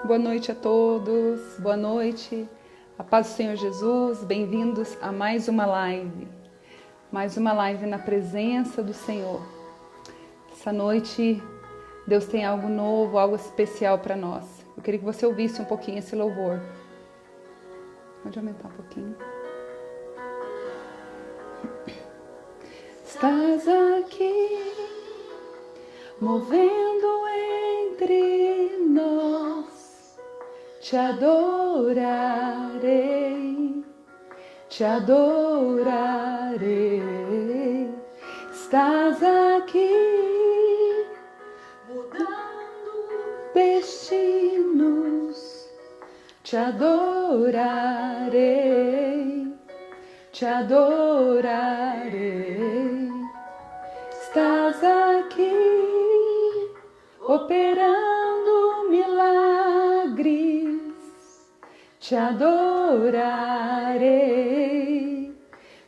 Boa noite a todos, boa noite, a paz do Senhor Jesus, bem-vindos a mais uma live na presença do Senhor. Essa noite Deus tem algo novo, algo especial para nós. Eu queria que você ouvisse um pouquinho esse louvor. Pode aumentar um pouquinho. Estás aqui, movendo entre nós, te adorarei, te adorarei. Estás aqui, mudando destinos, te adorarei, te adorarei. Estás aqui, operando milagres, te adorarei,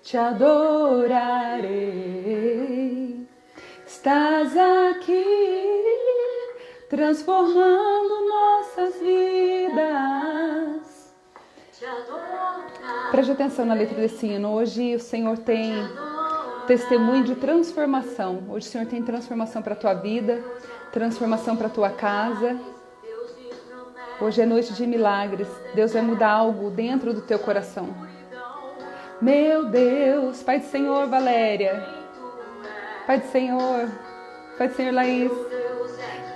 te adorarei. Estás aqui, transformando nossas vidas. Preste atenção na letra desse hino. Hoje o Senhor tem testemunho de transformação. Hoje o Senhor tem transformação para a tua vida, transformação para a tua casa. Hoje é noite de milagres. Deus vai mudar algo dentro do teu coração. Meu Deus, Pai do Senhor, Valéria. Pai do Senhor Laís.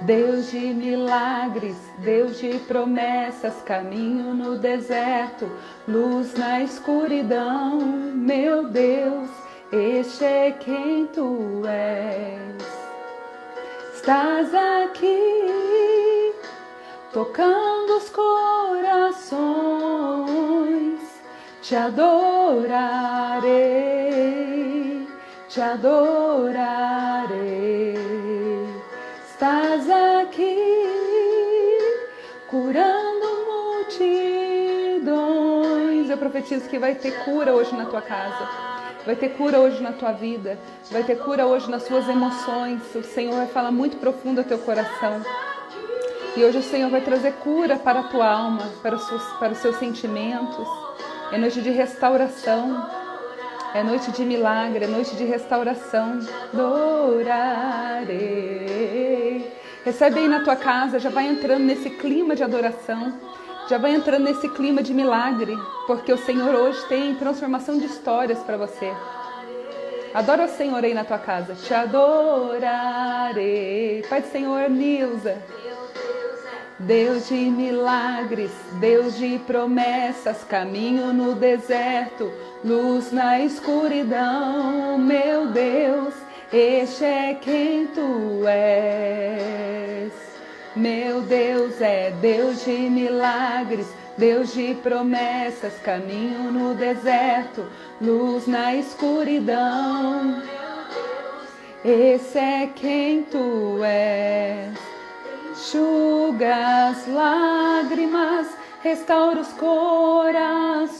Deus de milagres, Deus de promessas, caminho no deserto, luz na escuridão. Meu Deus, este é quem tu és. Estás aqui, tocando os corações, te adorarei, te adorarei. Estás aqui, curando multidões. Eu profetizo que vai ter cura hoje na tua casa, vai ter cura hoje na tua vida, vai ter cura hoje nas suas emoções. O Senhor vai falar muito profundo ao teu coração. E hoje o Senhor vai trazer cura para a tua alma, para os seus sentimentos. É noite de restauração, é noite de milagre, é noite de restauração. Adorarei. Recebe aí na tua casa, já vai entrando nesse clima de adoração, já vai entrando nesse clima de milagre, porque o Senhor hoje tem transformação de histórias para você. Adora o Senhor aí na tua casa. Te adorarei. Pai do Senhor, Nilza. Deus de milagres, Deus de promessas, caminho no deserto, luz na escuridão. Meu Deus, este é quem tu és. Meu Deus é Deus de milagres, Deus de promessas, caminho no deserto, luz na escuridão. Esse é quem tu és. Enxuga as lágrimas, restaura os corações.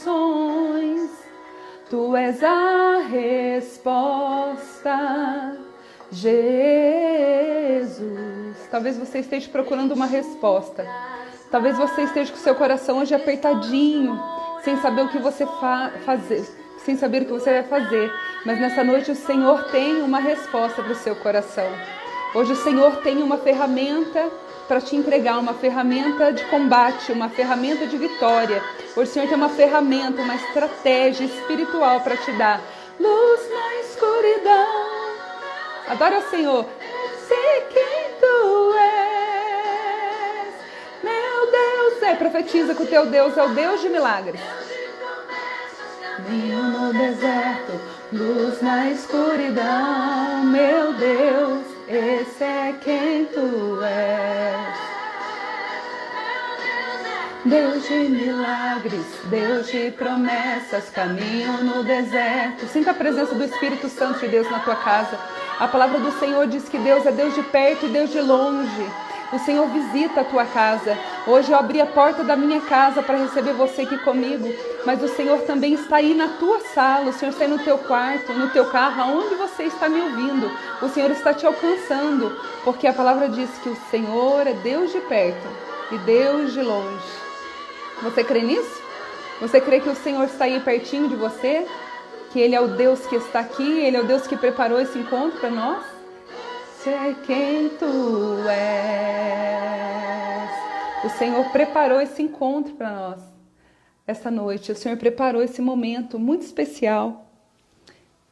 Tu és a resposta, Jesus. Talvez você esteja procurando uma resposta. Talvez você esteja com o seu coração hoje apertadinho, sem saber o que você fazer, sem saber o que você vai fazer. Mas nessa noite o Senhor tem uma resposta para o seu coração. Hoje o Senhor tem uma ferramenta para te entregar, uma ferramenta de combate, uma ferramenta de vitória. Hoje o Senhor tem uma ferramenta, uma estratégia espiritual para te dar. Luz na escuridão. Adora o Senhor. Sei quem tu és. Meu Deus é. Profetiza que o teu Deus é o Deus de milagres. Caminho no deserto, luz na escuridão. Meu Deus, esse é quem tu és. Deus de milagres, Deus de promessas, caminho no deserto. Sinta a presença do Espírito Santo de Deus na tua casa. A palavra do Senhor diz que Deus é Deus de perto e Deus de longe. O Senhor visita a tua casa. Hoje eu abri a porta da minha casa para receber você aqui comigo, mas o Senhor também está aí na tua sala, o Senhor está aí no teu quarto, no teu carro, aonde você está me ouvindo. O Senhor está te alcançando, porque a palavra diz que o Senhor é Deus de perto e Deus de longe. Você crê nisso? Você crê que o Senhor está aí pertinho de você? Que Ele é o Deus que está aqui, Ele é o Deus que preparou esse encontro para nós? Sei quem Tu és. O Senhor preparou esse encontro para nós. Essa noite, o Senhor preparou esse momento muito especial.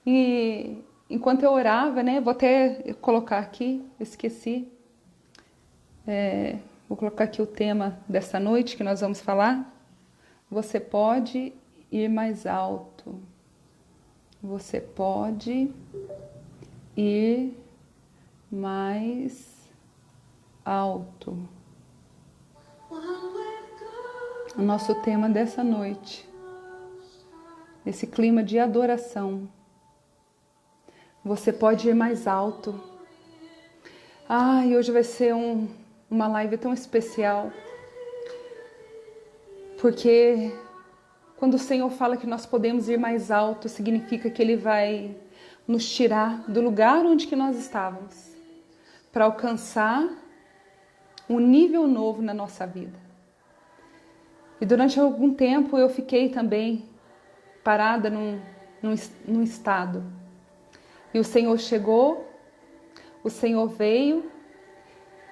E enquanto eu orava, né, vou até colocar aqui, esqueci. Vou colocar aqui o tema dessa noite que nós vamos falar. Você pode ir mais alto. Você pode ir mais alto. O nosso tema dessa noite, esse clima de adoração. Você pode ir mais alto. E hoje vai ser uma live tão especial, porque quando o Senhor fala que nós podemos ir mais alto, significa que Ele vai nos tirar do lugar onde que nós estávamos, para alcançar um nível novo na nossa vida. E durante algum tempo eu fiquei também parada num estado. E o Senhor chegou, o Senhor veio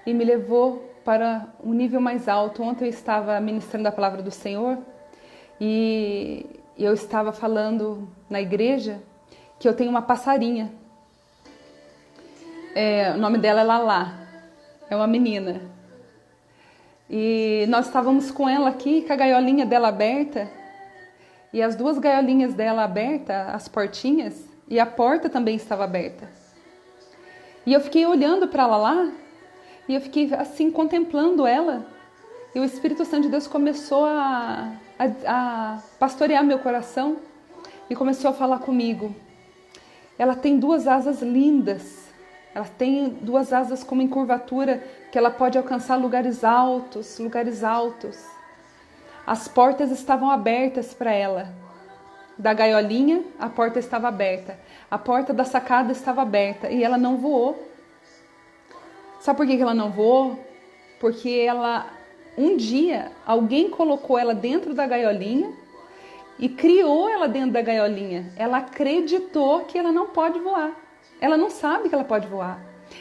e me levou para um nível mais alto. Ontem eu estava ministrando a palavra do Senhor e eu estava falando na igreja que eu tenho uma passarinha. O nome dela é Lala, é uma menina. E nós estávamos com ela aqui, com a gaiolinha dela aberta, e as duas gaiolinhas dela abertas, as portinhas, e a porta também estava aberta. E eu fiquei olhando para ela lá, e eu fiquei assim, contemplando ela, e o Espírito Santo de Deus começou a pastorear meu coração, e começou a falar comigo. Ela tem duas asas lindas, ela tem duas asas com uma encurvatura que ela pode alcançar lugares altos, lugares altos. As portas estavam abertas para ela. Da gaiolinha, a porta estava aberta. A porta da sacada estava aberta e ela não voou. Sabe por que ela não voou? Porque um dia, alguém colocou ela dentro da gaiolinha e criou ela dentro da gaiolinha. Ela acreditou que ela não pode voar. Ela não sabe que ela pode voar.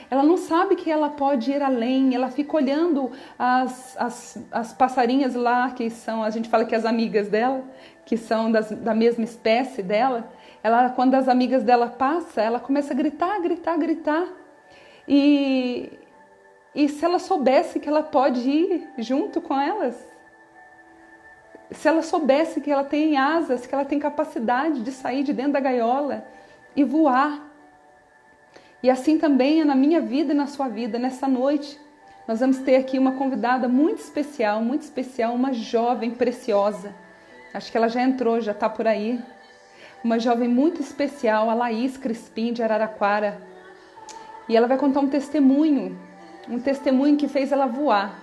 Ela não sabe que ela pode ir além. Ela fica olhando as passarinhas lá, que são, a gente fala que as amigas dela, que são da mesma espécie dela. Quando as amigas dela passam, ela começa a gritar, gritar, gritar. E se ela soubesse que ela pode ir junto com elas, se ela soubesse que ela tem asas, que ela tem capacidade de sair de dentro da gaiola e voar. E assim também é na minha vida e na sua vida. Nessa noite, nós vamos ter aqui uma convidada muito especial, uma jovem preciosa. Acho que ela já entrou, já está por aí. Uma jovem muito especial, a Laís Crispim, de Araraquara. E ela vai contar um testemunho que fez ela voar.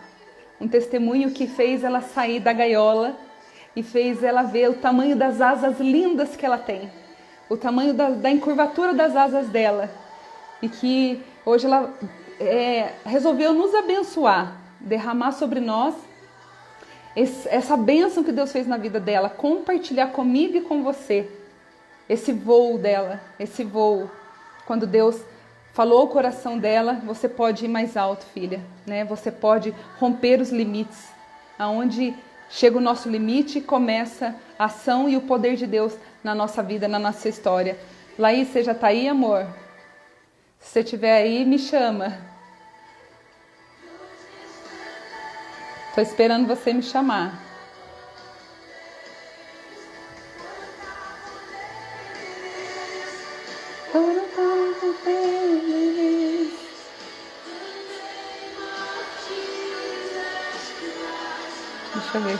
Um testemunho que fez ela sair da gaiola e fez ela ver o tamanho das asas lindas que ela tem. O tamanho da encurvatura das asas dela. E que hoje ela resolveu nos abençoar, derramar sobre nós essa bênção que Deus fez na vida dela, compartilhar comigo e com você esse voo dela, esse voo. Quando Deus falou ao coração dela, você pode ir mais alto, filha, né? Você pode romper os limites. Aonde chega o nosso limite, começa a ação e o poder de Deus na nossa vida, na nossa história. Laís, você já está aí, amor? Se você estiver aí, me chama. Estou esperando você me chamar. Deixa eu ver.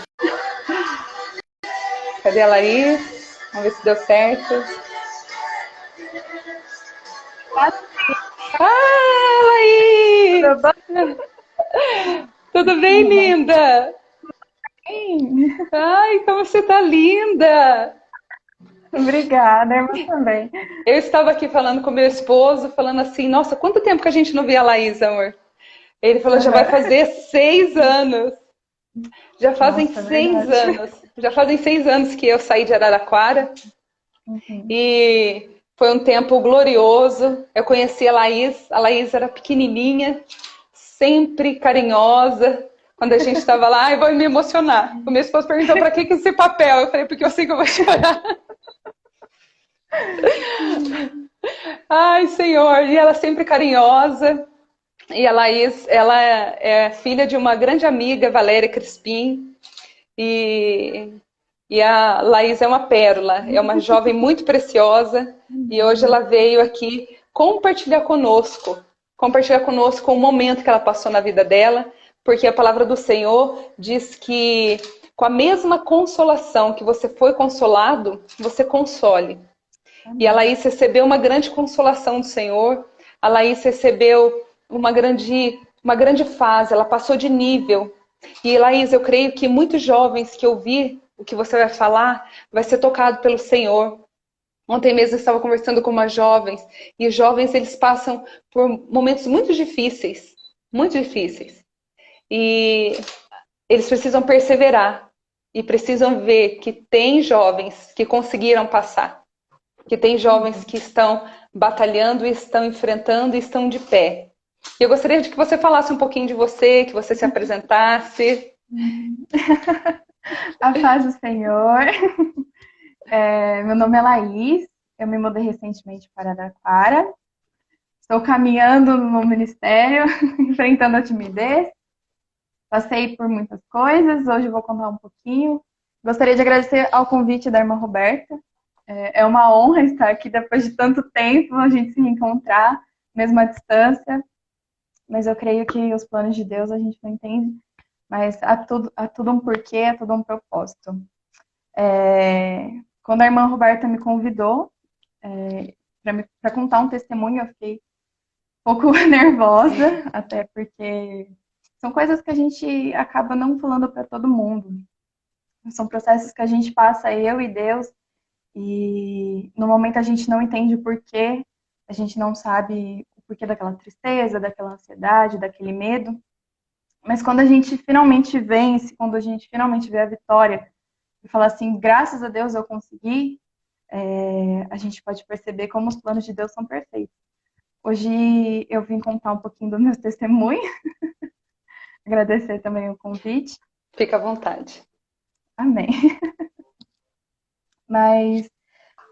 Cadê ela aí? Vamos ver se deu certo. Ela aí! Tudo bem, linda? Ai, como você tá linda! Obrigada, eu também. Eu estava aqui falando com meu esposo, falando assim, nossa, quanto tempo que a gente não via a Laís, amor? Ele falou, já vai fazer 6 anos. Já fazem Nossa, é 6 anos. verdade. Já fazem 6 anos que eu saí de Araraquara Uhum. e foi um tempo glorioso. Eu conheci a Laís. A Laís era pequenininha, sempre carinhosa. Quando a gente estava lá, eu vou me emocionar. O meu esposo perguntou para que esse papel? Eu falei, porque eu sei que eu vou chorar. Ai, Senhor. E ela sempre carinhosa. E a Laís, ela é filha de uma grande amiga, Valéria Crispim. E E a Laís é uma pérola, é uma jovem muito preciosa e hoje ela veio aqui compartilhar conosco um momento que ela passou na vida dela, porque a palavra do Senhor diz que com a mesma consolação que você foi consolado, você console. E a Amém. Laís recebeu uma grande consolação do Senhor, a Laís recebeu uma grande fase, ela passou de nível. E Laís, eu creio que muitos jovens que ouvir o que você vai falar vai ser tocado pelo Senhor. Ontem mesmo eu estava conversando com umas jovens e os jovens eles passam por momentos muito difíceis, muito difíceis. E eles precisam perseverar e precisam ver que tem jovens que conseguiram passar, que tem jovens que estão batalhando, estão enfrentando e estão de pé. Eu gostaria de que você falasse um pouquinho de você, que você se apresentasse. Uhum. A paz do Senhor. Meu nome é Laís, eu me mudei recentemente para Araraquara. Estou caminhando no ministério, enfrentando a timidez. Passei por muitas coisas, hoje eu vou contar um pouquinho. Gostaria de agradecer ao convite da irmã Roberta. É uma honra estar aqui depois de tanto tempo, a gente se reencontrar, mesmo à distância. Mas eu creio que os planos de Deus a gente não entende, mas há tudo um porquê, há tudo um propósito. Quando a irmã Roberta me convidou para contar um testemunho, eu fiquei um pouco nervosa, até porque são coisas que a gente acaba não falando para todo mundo. São processos que a gente passa, eu e Deus, e no momento a gente não entende o porquê, a gente não sabe o porquê daquela tristeza, daquela ansiedade, daquele medo. Mas quando a gente finalmente vence, quando a gente finalmente vê a vitória, e fala assim, graças a Deus eu consegui, a gente pode perceber como os planos de Deus são perfeitos. Hoje eu vim contar um pouquinho do meu testemunho, agradecer também o convite. Fica à vontade. Amém. Mas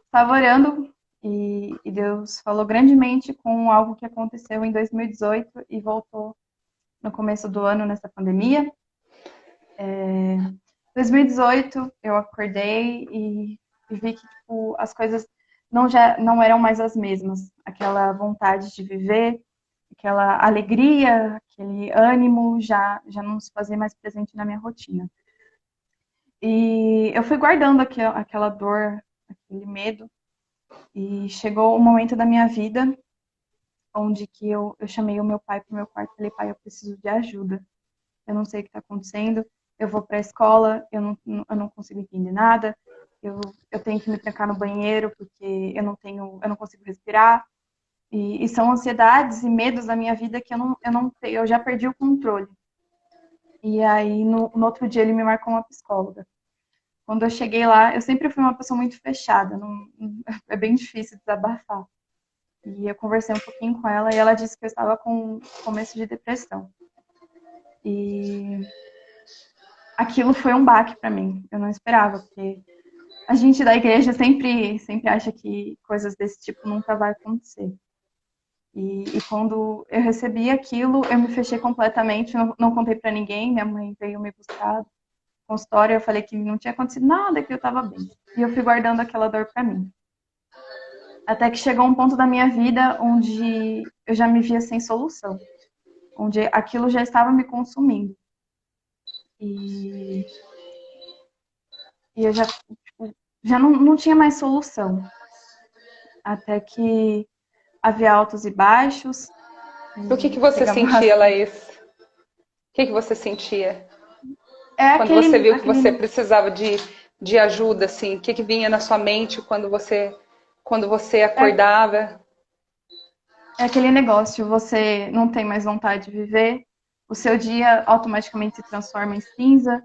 estava orando e Deus falou grandemente com algo que aconteceu em 2018 e voltou no começo do ano nessa pandemia. Em 2018 eu acordei e vi que tipo, as coisas não eram mais as mesmas. Aquela vontade de viver, aquela alegria, aquele ânimo já não se fazia mais presente na minha rotina. E eu fui guardando aquela dor, aquele medo, e chegou um momento da minha vida onde que eu chamei o meu pai para o meu quarto e falei, pai, eu preciso de ajuda. Eu não sei o que está acontecendo, eu vou para a escola, eu não consigo entender nada, eu tenho que me trancar no banheiro porque eu não consigo respirar. E são ansiedades e medos da minha vida que eu já perdi o controle. E aí, no outro dia, ele me marcou uma psicóloga. Quando eu cheguei lá, eu sempre fui uma pessoa muito fechada, é bem difícil desabafar. E eu conversei um pouquinho com ela e ela disse que eu estava com começo de depressão. E aquilo foi um baque para mim. Eu não esperava, porque a gente da igreja sempre acha que coisas desse tipo nunca vai acontecer. E quando eu recebi aquilo, eu me fechei completamente, não contei para ninguém. Minha mãe veio me buscar no consultório, eu falei que não tinha acontecido nada, que eu estava bem. E eu fui guardando aquela dor para mim. Até que chegou um ponto da minha vida onde eu já me via sem solução, onde aquilo já estava me consumindo. E, e eu já não tinha mais solução. Até que havia altos e baixos. O que E você chegamos sentia, Laís? O que você sentia É quando você aquele, viu que você aquele, precisava de ajuda, assim? O que vinha na sua mente quando você é, acordava? é aquele negócio, você não tem mais vontade de viver, o seu dia automaticamente se transforma em cinza,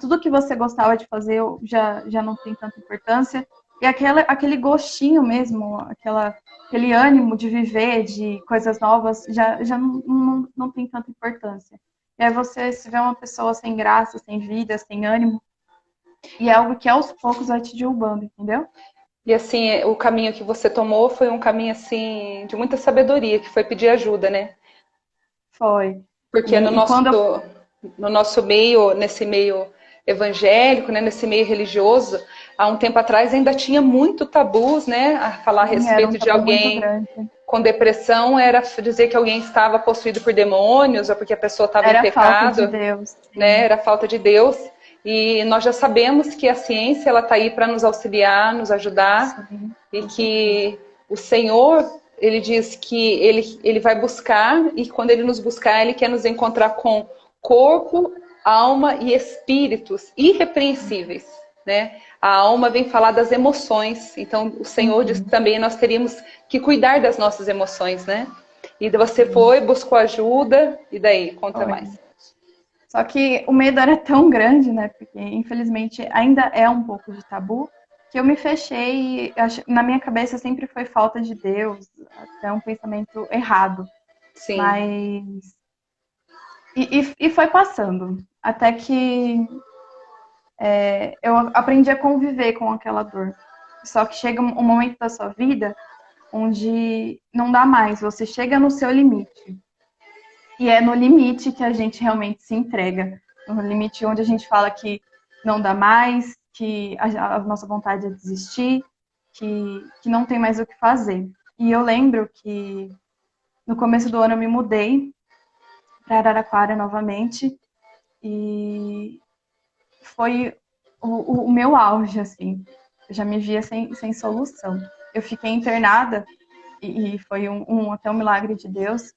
tudo que você gostava de fazer já não tem tanta importância, e aquele gostinho mesmo, aquele ânimo de viver, de coisas novas, já não tem tanta importância. E aí você se vê uma pessoa sem graça, sem vida, sem ânimo, e é algo que aos poucos vai te derrubando, entendeu? E assim, o caminho que você tomou foi um caminho assim de muita sabedoria, que foi pedir ajuda, né? Foi. Porque E quando eu no nosso meio, nesse meio evangélico, né, nesse meio religioso, há um tempo atrás ainda tinha muito tabus, né, a falar a era um respeito de tabu muito alguém grande. com depressão, era dizer que alguém estava possuído por demônios, ou porque a pessoa estava em Era falta de pecado, Deus. né, Sim. era falta de Deus. E nós já sabemos que a ciência ela está aí para nos auxiliar, nos ajudar, Sim, e com certeza. que o Senhor, ele diz que ele vai buscar, e quando ele nos buscar, ele quer nos encontrar com corpo, alma e espíritos irrepreensíveis, né? A alma vem falar das emoções, então o Senhor diz que Uhum. também nós teríamos que cuidar das nossas emoções, né? E você Sim, foi, buscou ajuda, e daí? Conta foi. mais. Só que o medo era tão grande, né? Porque infelizmente ainda é um pouco de tabu, que eu me fechei e na minha cabeça sempre foi falta de Deus, até um pensamento errado. Sim. Mas. E foi passando. Até que eu aprendi a conviver com aquela dor. Só que chega um momento da sua vida onde não dá mais, você chega no seu limite. E é no limite que a gente realmente se entrega. No limite onde a gente fala que não dá mais, que a nossa vontade é desistir, que não tem mais o que fazer. E eu lembro que no começo do ano eu me mudei para Araraquara novamente e foi o meu auge, assim. Eu já me via sem solução. Eu fiquei internada e foi até um milagre de Deus.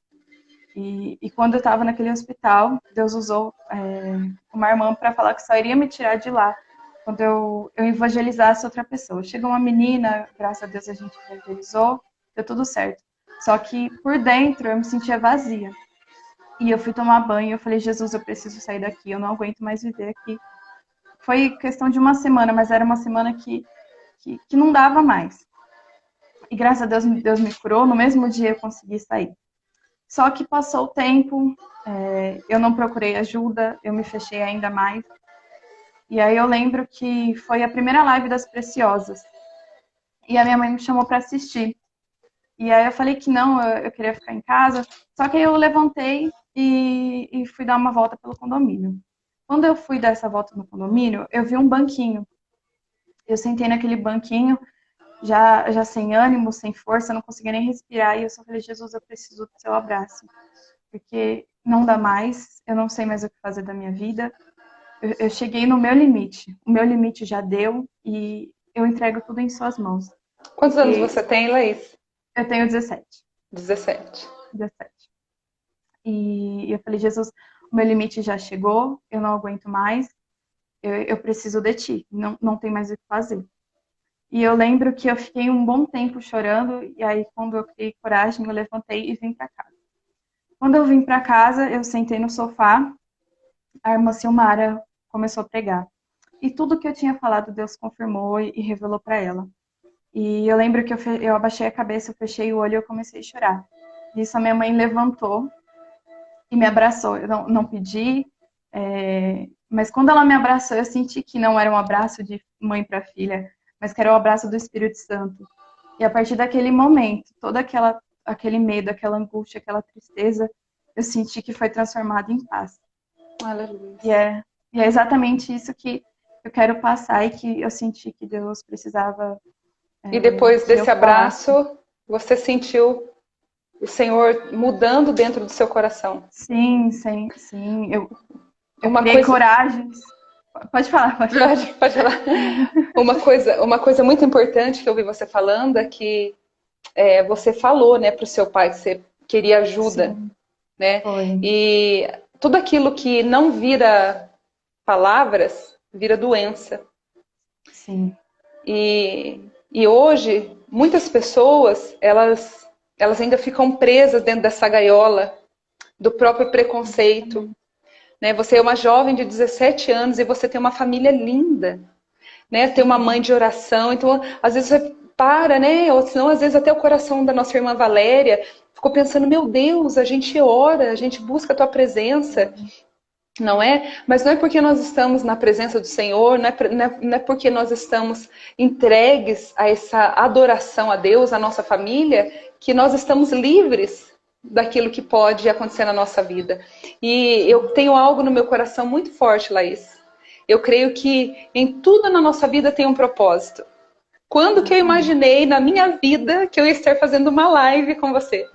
E quando eu estava naquele hospital, Deus usou uma irmã para falar que só iria me tirar de lá quando eu evangelizasse outra pessoa. Chegou uma menina, graças a Deus a gente evangelizou, deu tudo certo. Só que por dentro eu me sentia vazia. E eu fui tomar banho e eu falei, Jesus, eu preciso sair daqui, eu não aguento mais viver aqui. Foi questão de uma semana, mas era uma semana que não dava mais. E graças a Deus, Deus me curou, no mesmo dia eu consegui sair. Só que passou o tempo, eu não procurei ajuda, eu me fechei ainda mais. E aí eu lembro que foi a primeira live das Preciosas. E a minha mãe me chamou para assistir. E aí eu falei que não, eu queria ficar em casa. Só que aí eu levantei e fui dar uma volta pelo condomínio. Quando eu fui dar essa volta no condomínio, eu vi um banquinho. Eu sentei naquele banquinho, já sem ânimo, sem força, não conseguia nem respirar. E eu só falei, Jesus, eu preciso do seu abraço. Porque não dá mais, eu não sei mais o que fazer da minha vida. Eu cheguei no meu limite. O meu limite já deu e eu entrego tudo em suas mãos. Quantos anos Porque você tem, Laís? eu tenho 17. 17. 17. E eu falei, Jesus, o meu limite já chegou, eu não aguento mais, eu preciso de ti, não tem mais o que fazer. E eu lembro que eu fiquei um bom tempo chorando, e aí quando eu criei coragem, eu levantei e vim para casa. Quando eu vim para casa, eu sentei no sofá, a irmã Silmara começou a pregar. E tudo que eu tinha falado, Deus confirmou e revelou para ela. E eu lembro que eu abaixei a cabeça, eu fechei o olho e eu comecei a chorar. Isso a minha mãe levantou e me abraçou. Eu não pedi, mas quando ela me abraçou, eu senti que não era um abraço de mãe para filha, mas que era o abraço do Espírito Santo. E a partir daquele momento, todo aquele medo, aquela angústia, aquela tristeza, eu senti que foi transformado em paz. Aleluia. E é exatamente isso que eu quero passar e que eu senti que Deus precisava E depois que eu desse falasse. abraço, você sentiu o Senhor mudando dentro do seu coração. Sim, sim, sim. Eu Uma criei coisa. coragens. Pode falar, pode falar. Pode falar. Uma coisa muito importante que eu ouvi você falando é que você falou, né, para o seu pai que você queria ajuda, Sim, né? foi. E tudo aquilo que não vira palavras vira doença. Sim, E hoje muitas pessoas elas ainda ficam presas dentro dessa gaiola do próprio preconceito. Né? Você é uma jovem de 17 anos e você tem uma família linda, né? Tem uma mãe de oração, então às vezes você para, né? Ou senão às vezes até o coração da nossa irmã Valéria ficou pensando, meu Deus, a gente ora, a gente busca a tua presença, não é? Mas não é porque nós estamos na presença do Senhor, não é porque nós estamos entregues a essa adoração a Deus, a nossa família, que nós estamos livres daquilo que pode acontecer na nossa vida. E eu tenho algo no meu coração muito forte, Laís. Eu creio que em tudo na nossa vida tem um propósito. Quando que eu imaginei na minha vida que eu ia estar fazendo uma live com você?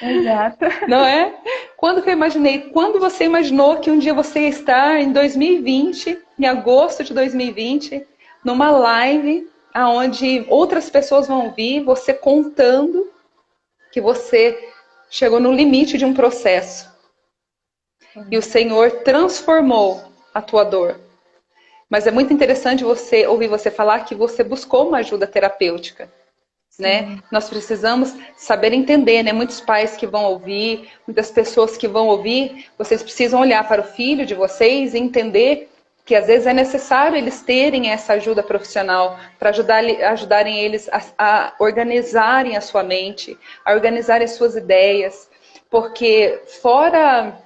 Exato. Não é? Quando que eu imaginei? Quando você imaginou que um dia você ia estar em 2020, em agosto de 2020, numa live onde outras pessoas vão ouvir você contando que você chegou no limite de um processo. E o Senhor transformou a tua dor. Mas é muito interessante você ouvir você falar que você buscou uma ajuda terapêutica. Né? Nós precisamos saber entender, né? Muitos pais que vão ouvir, muitas pessoas que vão ouvir, vocês precisam olhar para o filho de vocês e entender que às vezes é necessário eles terem essa ajuda profissional para ajudarem eles a organizarem a sua mente, a organizarem as suas ideias, porque fora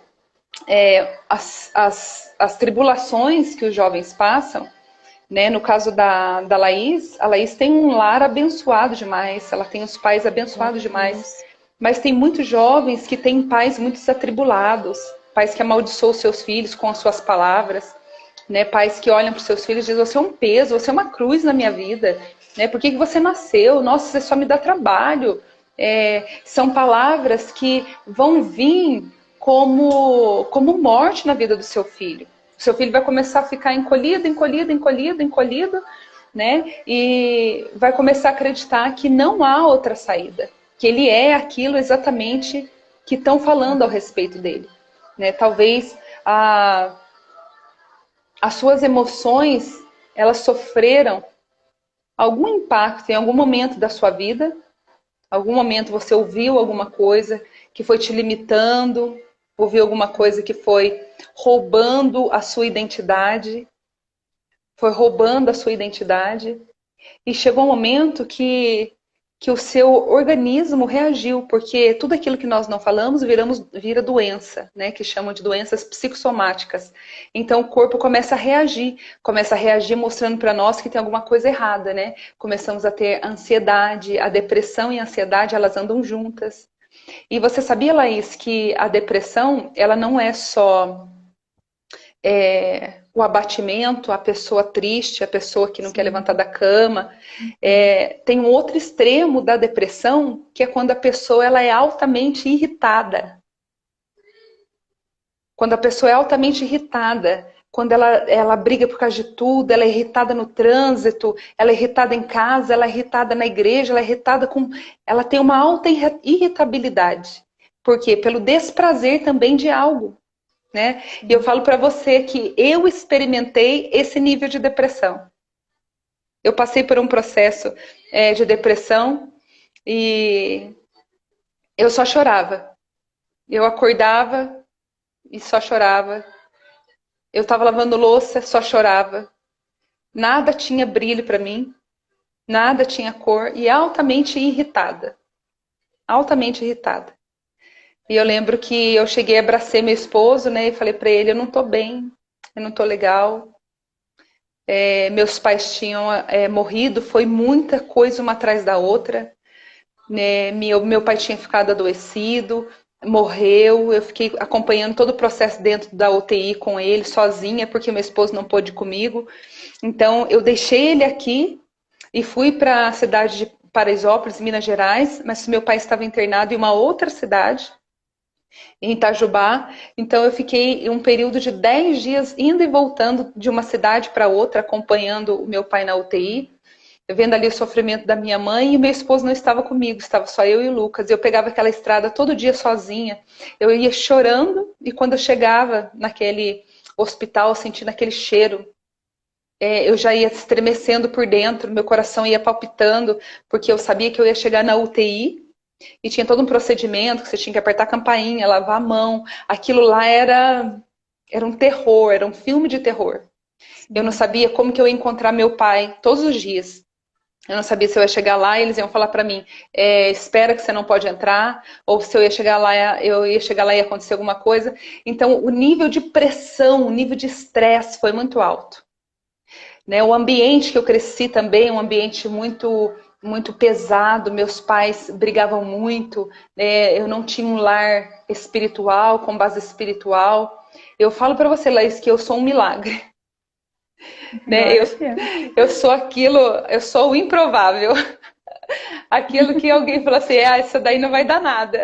as tribulações que os jovens passam, né? No caso da Laís, a Laís tem um lar abençoado demais, ela tem os pais abençoados demais, mas tem muitos jovens que têm pais muito atribulados, pais que amaldiçoam seus filhos com as suas palavras, né? Pais que olham para os seus filhos e dizem, você é um peso, você é uma cruz na minha vida, né? Por que você nasceu? Nossa, você só me dá trabalho. São palavras que vão vir como morte na vida do seu filho. O seu filho vai começar a ficar encolhido, né? E vai começar a acreditar que não há outra saída, que ele é aquilo exatamente que estão falando ao respeito dele, né? Talvez as suas emoções, elas sofreram algum impacto em algum momento da sua vida, algum momento você ouviu alguma coisa que foi te limitando, ouviu alguma coisa que foi roubando a sua identidade, e chegou um momento que o seu organismo reagiu, porque tudo aquilo que nós não falamos vira doença, né? Que chamam de doenças psicossomáticas. Então o corpo começa a reagir mostrando para nós que tem alguma coisa errada, né? Começamos a ter ansiedade, a depressão e a ansiedade, elas andam juntas. E você sabia, Laís, que a depressão, ela não é só o abatimento, a pessoa triste, a pessoa que não quer levantar da cama. Tem um outro extremo da depressão, que é quando a pessoa ela é altamente irritada. Quando a pessoa é altamente irritada, quando ela briga por causa de tudo, ela é irritada no trânsito, ela é irritada em casa, ela é irritada na igreja, ela tem uma alta irritabilidade. Por quê? Pelo desprazer também de algo. Né? E eu falo para você que eu experimentei esse nível de depressão. Eu passei por um processo de depressão e eu só chorava. Eu acordava e só chorava. Eu estava lavando louça, só chorava. Nada tinha brilho para mim, nada tinha cor e altamente irritada. Altamente irritada. E eu lembro que eu cheguei a abracei meu esposo, né? E falei para ele, eu não tô bem, eu não tô legal. Meus pais tinham morrido, foi muita coisa uma atrás da outra. Né? Meu pai tinha ficado adoecido, morreu. Eu fiquei acompanhando todo o processo dentro da UTI com ele, sozinha, porque meu esposo não pôde ir comigo. Então, eu deixei ele aqui e fui para a cidade de Paraisópolis, Minas Gerais, mas meu pai estava internado em uma outra cidade, em Itajubá. Então eu fiquei um período de 10 dias indo e voltando de uma cidade para outra, acompanhando o meu pai na UTI, vendo ali o sofrimento da minha mãe, e meu esposo não estava comigo, estava só eu e o Lucas. Eu pegava aquela estrada todo dia sozinha, eu ia chorando, e quando eu chegava naquele hospital, sentindo aquele cheiro, eu já ia estremecendo por dentro, meu coração ia palpitando, porque eu sabia que eu ia chegar na UTI, E tinha todo um procedimento que você tinha que apertar a campainha, lavar a mão. Aquilo lá era um terror, era um filme de terror. Eu não sabia como que eu ia encontrar meu pai todos os dias. Eu não sabia se eu ia chegar lá e eles iam falar pra mim, espera que você não pode entrar, ou se eu ia chegar lá, eu ia chegar lá e ia acontecer alguma coisa. Então, o nível de pressão, o nível de estresse foi muito alto. Né? O ambiente que eu cresci também, um ambiente muito pesado, meus pais brigavam muito, né? Eu não tinha um lar espiritual, com base espiritual. Eu falo pra você, Laís, que eu sou um milagre. Né? Eu sou aquilo, eu sou o improvável. Aquilo que alguém falou assim, isso daí não vai dar nada.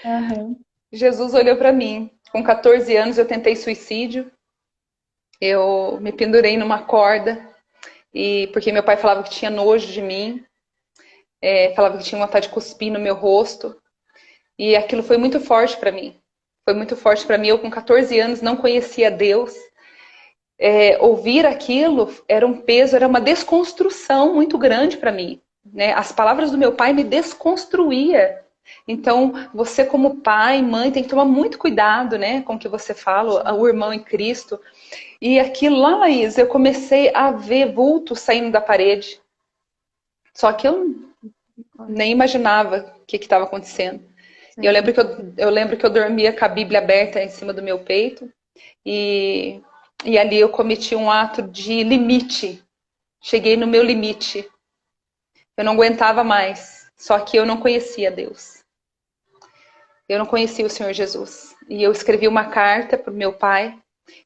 Uhum. Jesus olhou para mim. Com 14 anos eu tentei suicídio. Eu me pendurei numa corda. Porque meu pai falava que tinha nojo de mim. Falava que tinha vontade de cuspir no meu rosto. E aquilo foi muito forte para mim. Foi muito forte para mim. Eu com 14 anos não conhecia Deus. Ouvir aquilo era um peso, era uma desconstrução muito grande para mim. Né? As palavras do meu pai me desconstruía. Então, você como pai, mãe, tem que tomar muito cuidado, né, com o que você fala, o irmão em Cristo. E aquilo lá, Laís, eu comecei a ver vultos saindo da parede. Só que eu nem imaginava o que estava acontecendo. E eu lembro que eu dormia com a Bíblia aberta em cima do meu peito. E ali eu cometi um ato de limite. Cheguei no meu limite. Eu não aguentava mais. Só que eu não conhecia Deus. Eu não conhecia o Senhor Jesus. E eu escrevi uma carta para o meu pai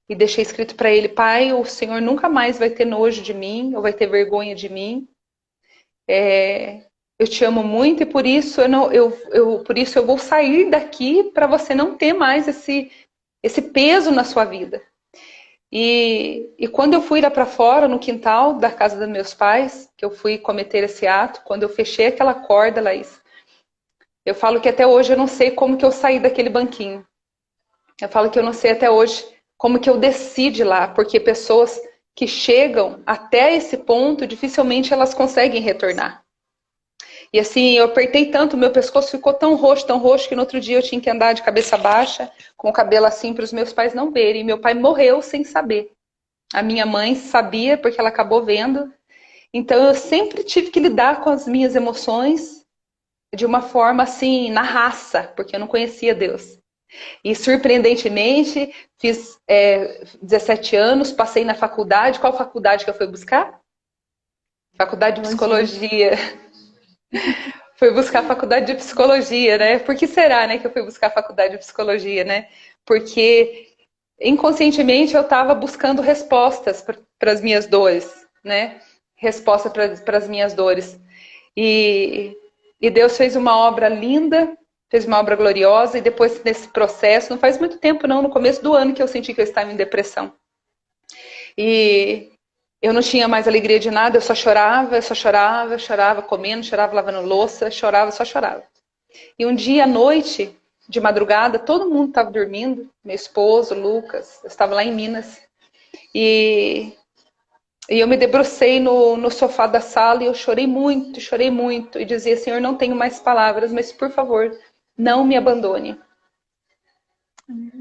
e deixei escrito para ele: Pai, o Senhor nunca mais vai ter nojo de mim ou vai ter vergonha de mim. Eu te amo muito e por isso eu vou sair daqui para você não ter mais esse peso na sua vida. E quando eu fui lá para fora, no quintal da casa dos meus pais, que eu fui cometer esse ato, quando eu fechei aquela corda, Laís, eu falo que até hoje eu não sei como que eu saí daquele banquinho. Eu falo que eu não sei até hoje como que eu desci de lá, porque pessoas que chegam até esse ponto, dificilmente elas conseguem retornar. E assim, eu apertei tanto, meu pescoço ficou tão roxo, que no outro dia eu tinha que andar de cabeça baixa, com o cabelo assim, para os meus pais não verem. E meu pai morreu sem saber. A minha mãe sabia, porque ela acabou vendo. Então eu sempre tive que lidar com as minhas emoções de uma forma assim, na raça, porque eu não conhecia Deus. E surpreendentemente, fiz 17 anos, passei na faculdade. Qual faculdade que eu fui buscar? Faculdade de Psicologia. Fui buscar a faculdade de Psicologia, né? Por que será, né, que eu fui buscar a faculdade de Psicologia, né? Porque inconscientemente eu estava buscando respostas para as minhas dores, né? Resposta para as minhas dores. E Deus fez uma obra linda, fez uma obra gloriosa, e depois desse processo, não faz muito tempo não, no começo do ano que eu senti que eu estava em depressão. E eu não tinha mais alegria de nada, eu só chorava comendo, chorava lavando louça, só chorava. E um dia à noite, de madrugada, todo mundo estava dormindo, meu esposo, Lucas, eu estava lá em Minas, e eu me debrucei no sofá da sala e eu chorei muito, e dizia: Senhor, não tenho mais palavras, mas por favor, não me abandone.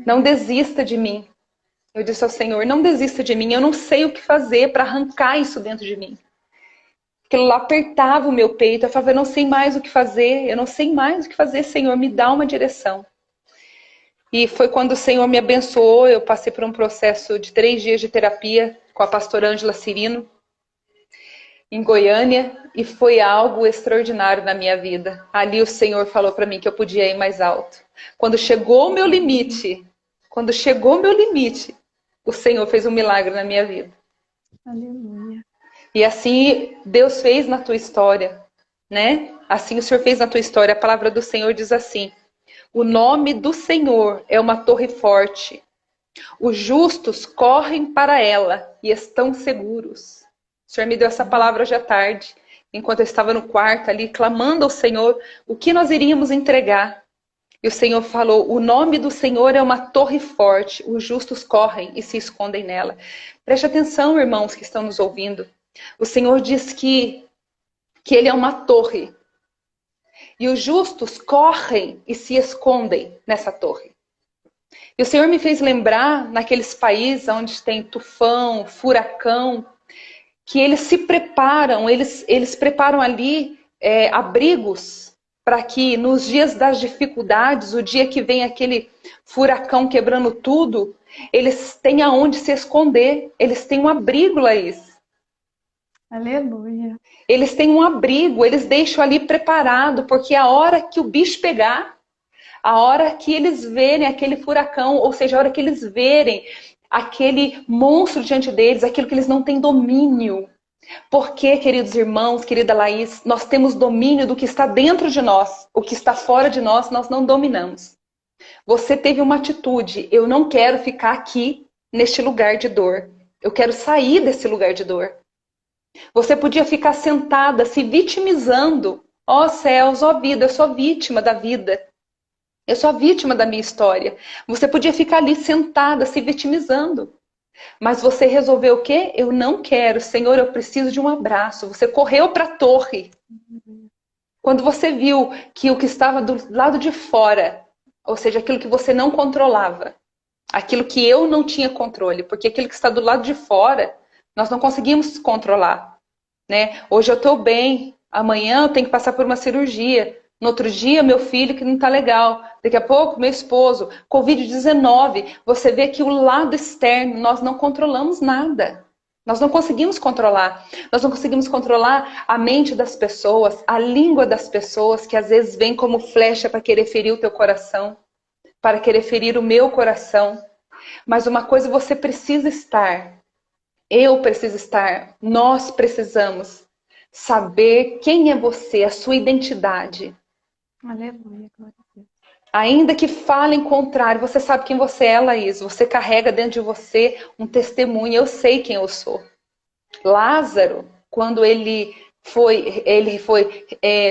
Não desista de mim. Eu disse ao Senhor: não desista de mim, eu não sei o que fazer para arrancar isso dentro de mim. Aquilo lá apertava o meu peito, eu falava: eu não sei mais o que fazer, Senhor, me dá uma direção. E foi quando o Senhor me abençoou, eu passei por um processo de 3 dias de terapia com a pastora Ângela Cirino, em Goiânia, e foi algo extraordinário na minha vida. Ali o Senhor falou para mim que eu podia ir mais alto. Quando chegou o meu limite, o Senhor fez um milagre na minha vida. Aleluia. E assim Deus fez na tua história, né? Assim o Senhor fez na tua história. A palavra do Senhor diz assim: o nome do Senhor é uma torre forte. Os justos correm para ela e estão seguros. O Senhor me deu essa palavra hoje à tarde, enquanto eu estava no quarto ali, clamando ao Senhor o que nós iríamos entregar. E o Senhor falou: o nome do Senhor é uma torre forte, os justos correm e se escondem nela. Preste atenção, irmãos que estão nos ouvindo. O Senhor diz que Ele é uma torre. E os justos correm e se escondem nessa torre. E o Senhor me fez lembrar, naqueles países onde tem tufão, furacão, que eles se preparam, eles preparam ali abrigos para que nos dias das dificuldades, o dia que vem aquele furacão quebrando tudo, eles têm aonde se esconder, eles têm um abrigo, Laís. Aleluia. Eles têm um abrigo, eles deixam ali preparado, porque a hora que o bicho pegar, a hora que eles verem aquele furacão, ou seja, a hora que eles verem aquele monstro diante deles, aquilo que eles não têm domínio. Porque, queridos irmãos, querida Laís, nós temos domínio do que está dentro de nós. O que está fora de nós, nós não dominamos. Você teve uma atitude, eu não quero ficar aqui neste lugar de dor. Eu quero sair desse lugar de dor. Você podia ficar sentada, se vitimizando. Ó céus, ó vida, eu sou vítima da vida. Eu sou a vítima da minha história. Você podia ficar ali sentada, se vitimizando. Mas você resolveu o quê? Eu não quero, Senhor, eu preciso de um abraço. Você correu para a torre. Quando você viu que o que estava do lado de fora, ou seja, aquilo que você não controlava, aquilo que eu não tinha controle, porque aquilo que está do lado de fora, nós não conseguimos controlar, né? Hoje eu estou bem, amanhã eu tenho que passar por uma cirurgia. No outro dia, meu filho que não está legal. Daqui a pouco, meu esposo. Covid-19. Você vê que o lado externo, nós não controlamos nada. Nós não conseguimos controlar. Nós não conseguimos controlar a mente das pessoas, a língua das pessoas, que às vezes vem como flecha para querer ferir o teu coração, para querer ferir o meu coração. Mas uma coisa você precisa estar. Eu preciso estar. Nós precisamos saber quem é você, a sua identidade. Aleluia, glória a Deus. Ainda que falem contrário, você sabe quem você é, Laís. Você carrega dentro de você um testemunho. Eu sei quem eu sou. Lázaro, quando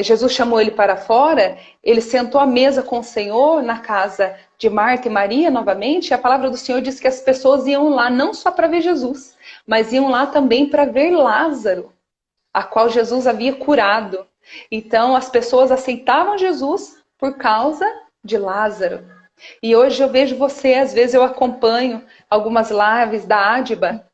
Jesus chamou ele para fora, ele sentou à mesa com o Senhor na casa de Marta e Maria novamente. E a palavra do Senhor diz que as pessoas iam lá não só para ver Jesus, mas iam lá também para ver Lázaro, a qual Jesus havia curado. Então, as pessoas aceitavam Jesus por causa de Lázaro. E hoje eu vejo você, às vezes eu acompanho algumas lives da Adiba,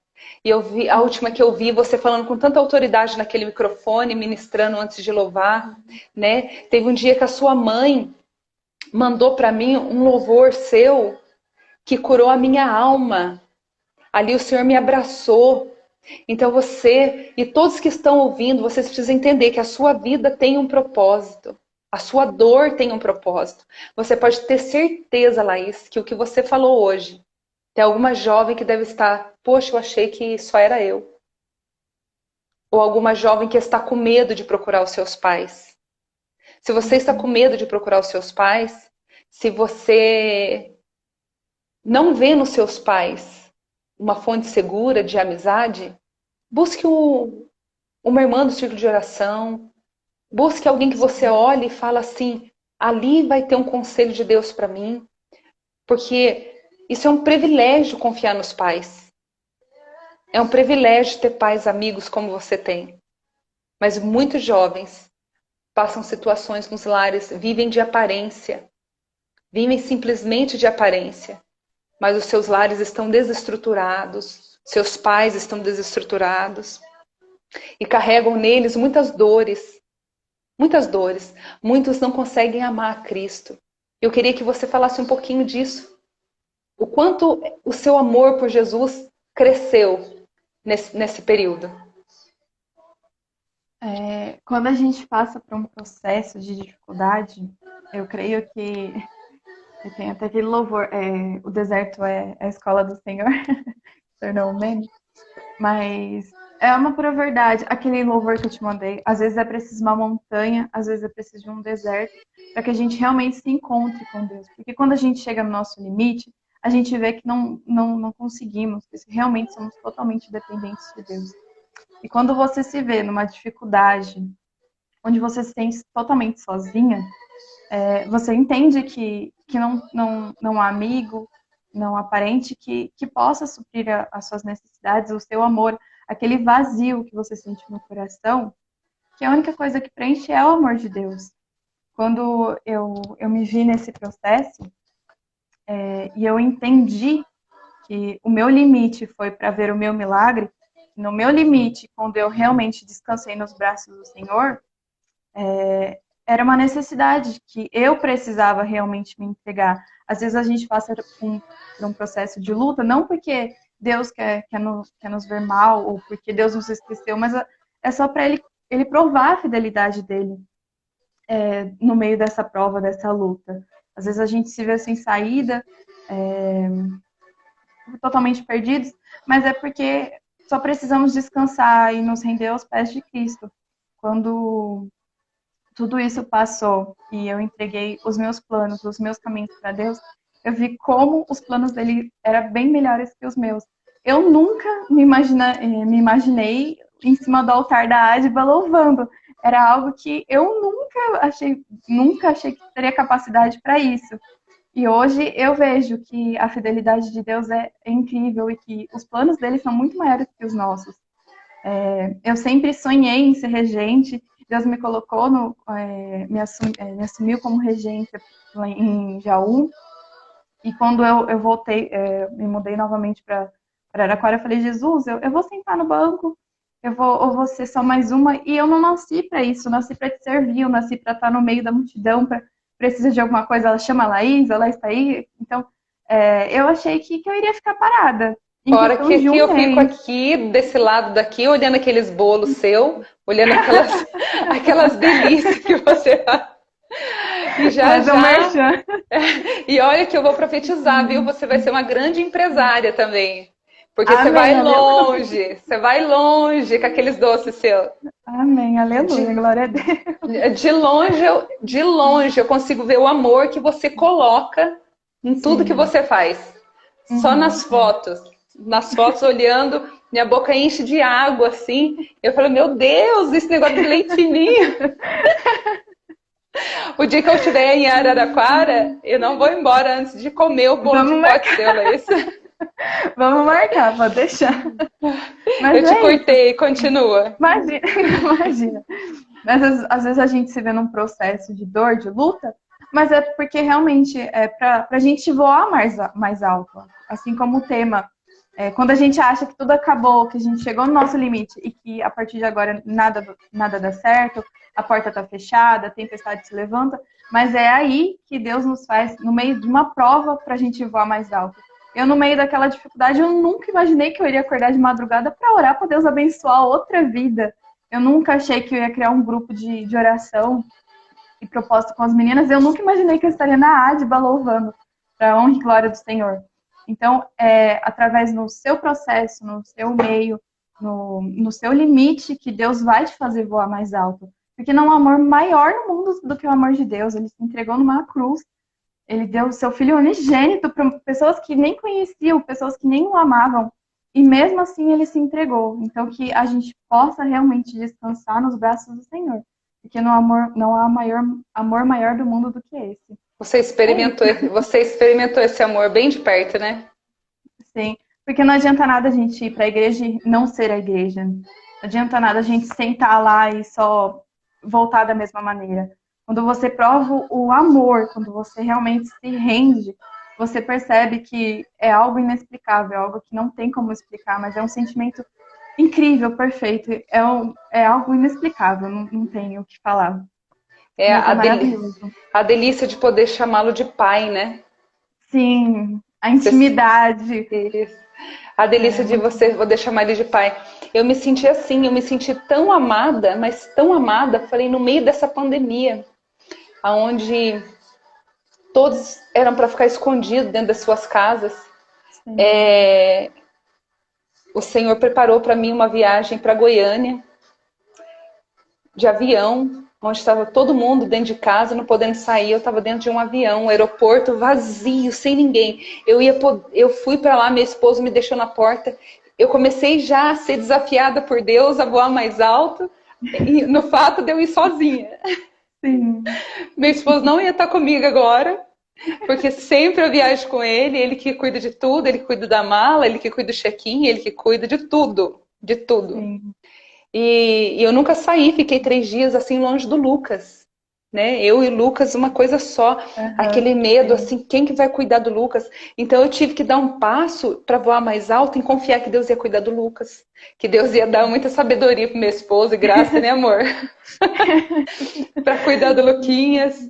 e eu vi, a última que eu vi, você falando com tanta autoridade naquele microfone, ministrando antes de louvar, né? Teve um dia que a sua mãe mandou para mim um louvor seu que curou a minha alma. Ali o Senhor me abraçou. Então você e todos que estão ouvindo, vocês precisam entender que a sua vida tem um propósito. A sua dor tem um propósito. Você pode ter certeza, Laís, que o que você falou hoje, tem alguma jovem que deve estar, poxa, eu achei que só era eu. Ou alguma jovem que está com medo de procurar os seus pais. Se você está com medo de procurar os seus pais, se você não vê nos seus pais uma fonte segura de amizade, busque uma irmã do círculo de oração, busque alguém que você olhe e fala assim, ali vai ter um conselho de Deus para mim, porque isso é um privilégio confiar nos pais. É um privilégio ter pais amigos como você tem. Mas muitos jovens passam situações nos lares, vivem de aparência, vivem simplesmente de aparência. Mas os seus lares estão desestruturados, seus pais estão desestruturados e carregam neles muitas dores, muitas dores. Muitos não conseguem amar a Cristo. Eu queria que você falasse um pouquinho disso. O quanto o seu amor por Jesus cresceu nesse período. Quando a gente passa por um processo de dificuldade, eu creio que tem até aquele louvor, o deserto é a escola do Senhor, tornou um meme, mas é uma pura verdade. Aquele louvor que eu te mandei, às vezes é preciso uma montanha, às vezes é preciso de um deserto, para que a gente realmente se encontre com Deus. Porque quando a gente chega no nosso limite, a gente vê que não conseguimos, que realmente somos totalmente dependentes de Deus. E quando você se vê numa dificuldade, onde você se sente totalmente sozinha, você entende que não há amigo, não há parente que possa suprir as suas necessidades, o seu amor, aquele vazio que você sente no coração, que a única coisa que preenche é o amor de Deus. Quando eu me vi nesse processo, e eu entendi que o meu limite foi para ver o meu milagre, no meu limite, quando eu realmente descansei nos braços do Senhor, era uma necessidade que eu precisava realmente me entregar. Às vezes a gente passa por um processo de luta, não porque Deus quer nos ver mal ou porque Deus nos esqueceu, mas é só para ele provar a fidelidade dele no meio dessa prova, dessa luta. Às vezes a gente se vê sem saída, totalmente perdidos, mas é porque só precisamos descansar e nos render aos pés de Cristo. Quando tudo isso passou e eu entreguei os meus planos, os meus caminhos para Deus, eu vi como os planos dele eram bem melhores que os meus. Eu nunca me imaginei em cima do altar da Adba louvando. Era algo que eu nunca achei que teria capacidade para isso. E hoje eu vejo que a fidelidade de Deus é incrível e que os planos dele são muito maiores que os nossos. Eu sempre sonhei em ser regente. Deus me colocou, me assumiu como regente em Jaú. E quando eu voltei, me mudei novamente para Araraquara, eu falei, Jesus, eu vou sentar no banco, eu vou ser só mais uma. E eu não nasci para isso, eu nasci para te servir, eu nasci para estar no meio da multidão, precisa de alguma coisa, ela chama a Laís, ela está aí. Então, eu achei que eu iria ficar parada. Fora que eu fico aqui, desse lado daqui, olhando aqueles bolos seu, olhando aquelas delícias que você faz. E já. E olha que eu vou profetizar, viu? Você vai ser uma grande empresária também. Porque Amém, você vai longe com aqueles doces seus. Amém, aleluia, glória a Deus. De longe eu consigo ver o amor que você coloca em tudo que você faz. Só nas fotos. Nas fotos olhando, minha boca enche de água, assim. Eu falo, meu Deus, esse negócio de leitinho. O dia que eu estiver em Araraquara, eu não vou embora antes de comer o bolo de pote seu, é isso? Vamos marcar, pode deixar. Mas eu te cortei, continua. Imagina. Mas às vezes a gente se vê num processo de dor, de luta, mas é porque realmente é para a gente voar mais alto. Assim como o tema, quando a gente acha que tudo acabou, que a gente chegou no nosso limite e que a partir de agora nada dá certo, a porta está fechada, a tempestade se levanta, mas é aí que Deus nos faz, no meio de uma prova, para a gente voar mais alto. Eu, no meio daquela dificuldade, eu nunca imaginei que eu iria acordar de madrugada para orar para Deus abençoar outra vida. Eu nunca achei que eu ia criar um grupo de oração e propósito com as meninas. Eu nunca imaginei que eu estaria na Adba louvando para a honra e glória do Senhor. Então, através no seu processo, no seu meio, no seu limite, que Deus vai te fazer voar mais alto. Porque não há amor maior no mundo do que o amor de Deus. Ele se entregou numa cruz. Ele deu o seu filho unigênito para pessoas que nem conheciam, pessoas que nem o amavam. E mesmo assim ele se entregou. Então que a gente possa realmente descansar nos braços do Senhor. Porque não há amor maior do mundo do que esse. Você experimentou esse amor bem de perto, né? Sim. Porque não adianta nada a gente ir para a igreja e não ser a igreja. Não adianta nada a gente sentar lá e só voltar da mesma maneira. Quando você prova o amor, quando você realmente se rende, você percebe que é algo inexplicável, algo que não tem como explicar, mas é um sentimento incrível, perfeito. É algo inexplicável, não tem o que falar. É a delícia de poder chamá-lo de pai, né? Sim, a intimidade. A delícia de você poder chamar ele de pai. Eu me senti assim, eu me senti tão amada, mas tão amada, falei, no meio dessa pandemia, onde todos eram para ficar escondidos dentro das suas casas. O Senhor preparou para mim uma viagem para Goiânia, de avião, onde estava todo mundo dentro de casa, não podendo sair. Eu estava dentro de um avião, um aeroporto vazio, sem ninguém. Eu fui para lá, meu esposo me deixou na porta. Eu comecei já a ser desafiada por Deus a voar mais alto, no fato de eu ir sozinha. Sim. Meu esposo não ia estar comigo agora, porque sempre eu viajo com ele, ele que cuida de tudo, ele que cuida da mala, ele que cuida do check-in, ele que cuida de tudo, de tudo. Sim. E eu nunca saí, fiquei 3 dias assim longe do Lucas. né? Eu e o Lucas, uma coisa só. Aquele medo, assim, quem que vai cuidar do Lucas? Então eu tive que dar um passo para voar mais alto e confiar que Deus ia cuidar do Lucas. Que Deus ia dar muita sabedoria pro meu esposo e graça, né, amor? Para cuidar do Luquinhas.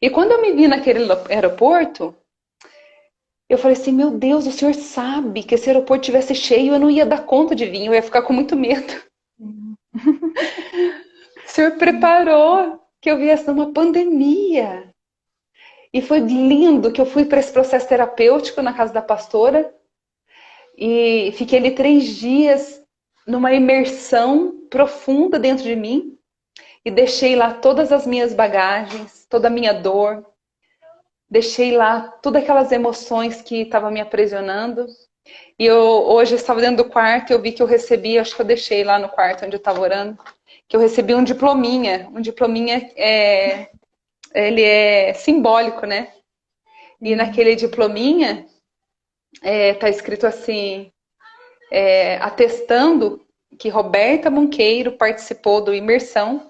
E quando eu me vi naquele aeroporto, eu falei assim, meu Deus, o senhor sabe que esse aeroporto tivesse cheio, eu não ia dar conta de vir, eu ia ficar com muito medo. O senhor preparou que eu viesse numa pandemia. E foi lindo que eu fui para esse processo terapêutico na casa da pastora e fiquei ali 3 dias numa imersão profunda dentro de mim e deixei lá todas as minhas bagagens, toda a minha dor, deixei lá todas aquelas emoções que estavam me aprisionando. E hoje eu estava dentro do quarto e eu vi que eu recebi, acho que eu deixei lá no quarto onde eu estava orando, que eu recebi um diplominha. Um diplominha, ele é simbólico, né? E naquele diplominha tá escrito assim, atestando que Roberta Monqueiro participou do Imersão.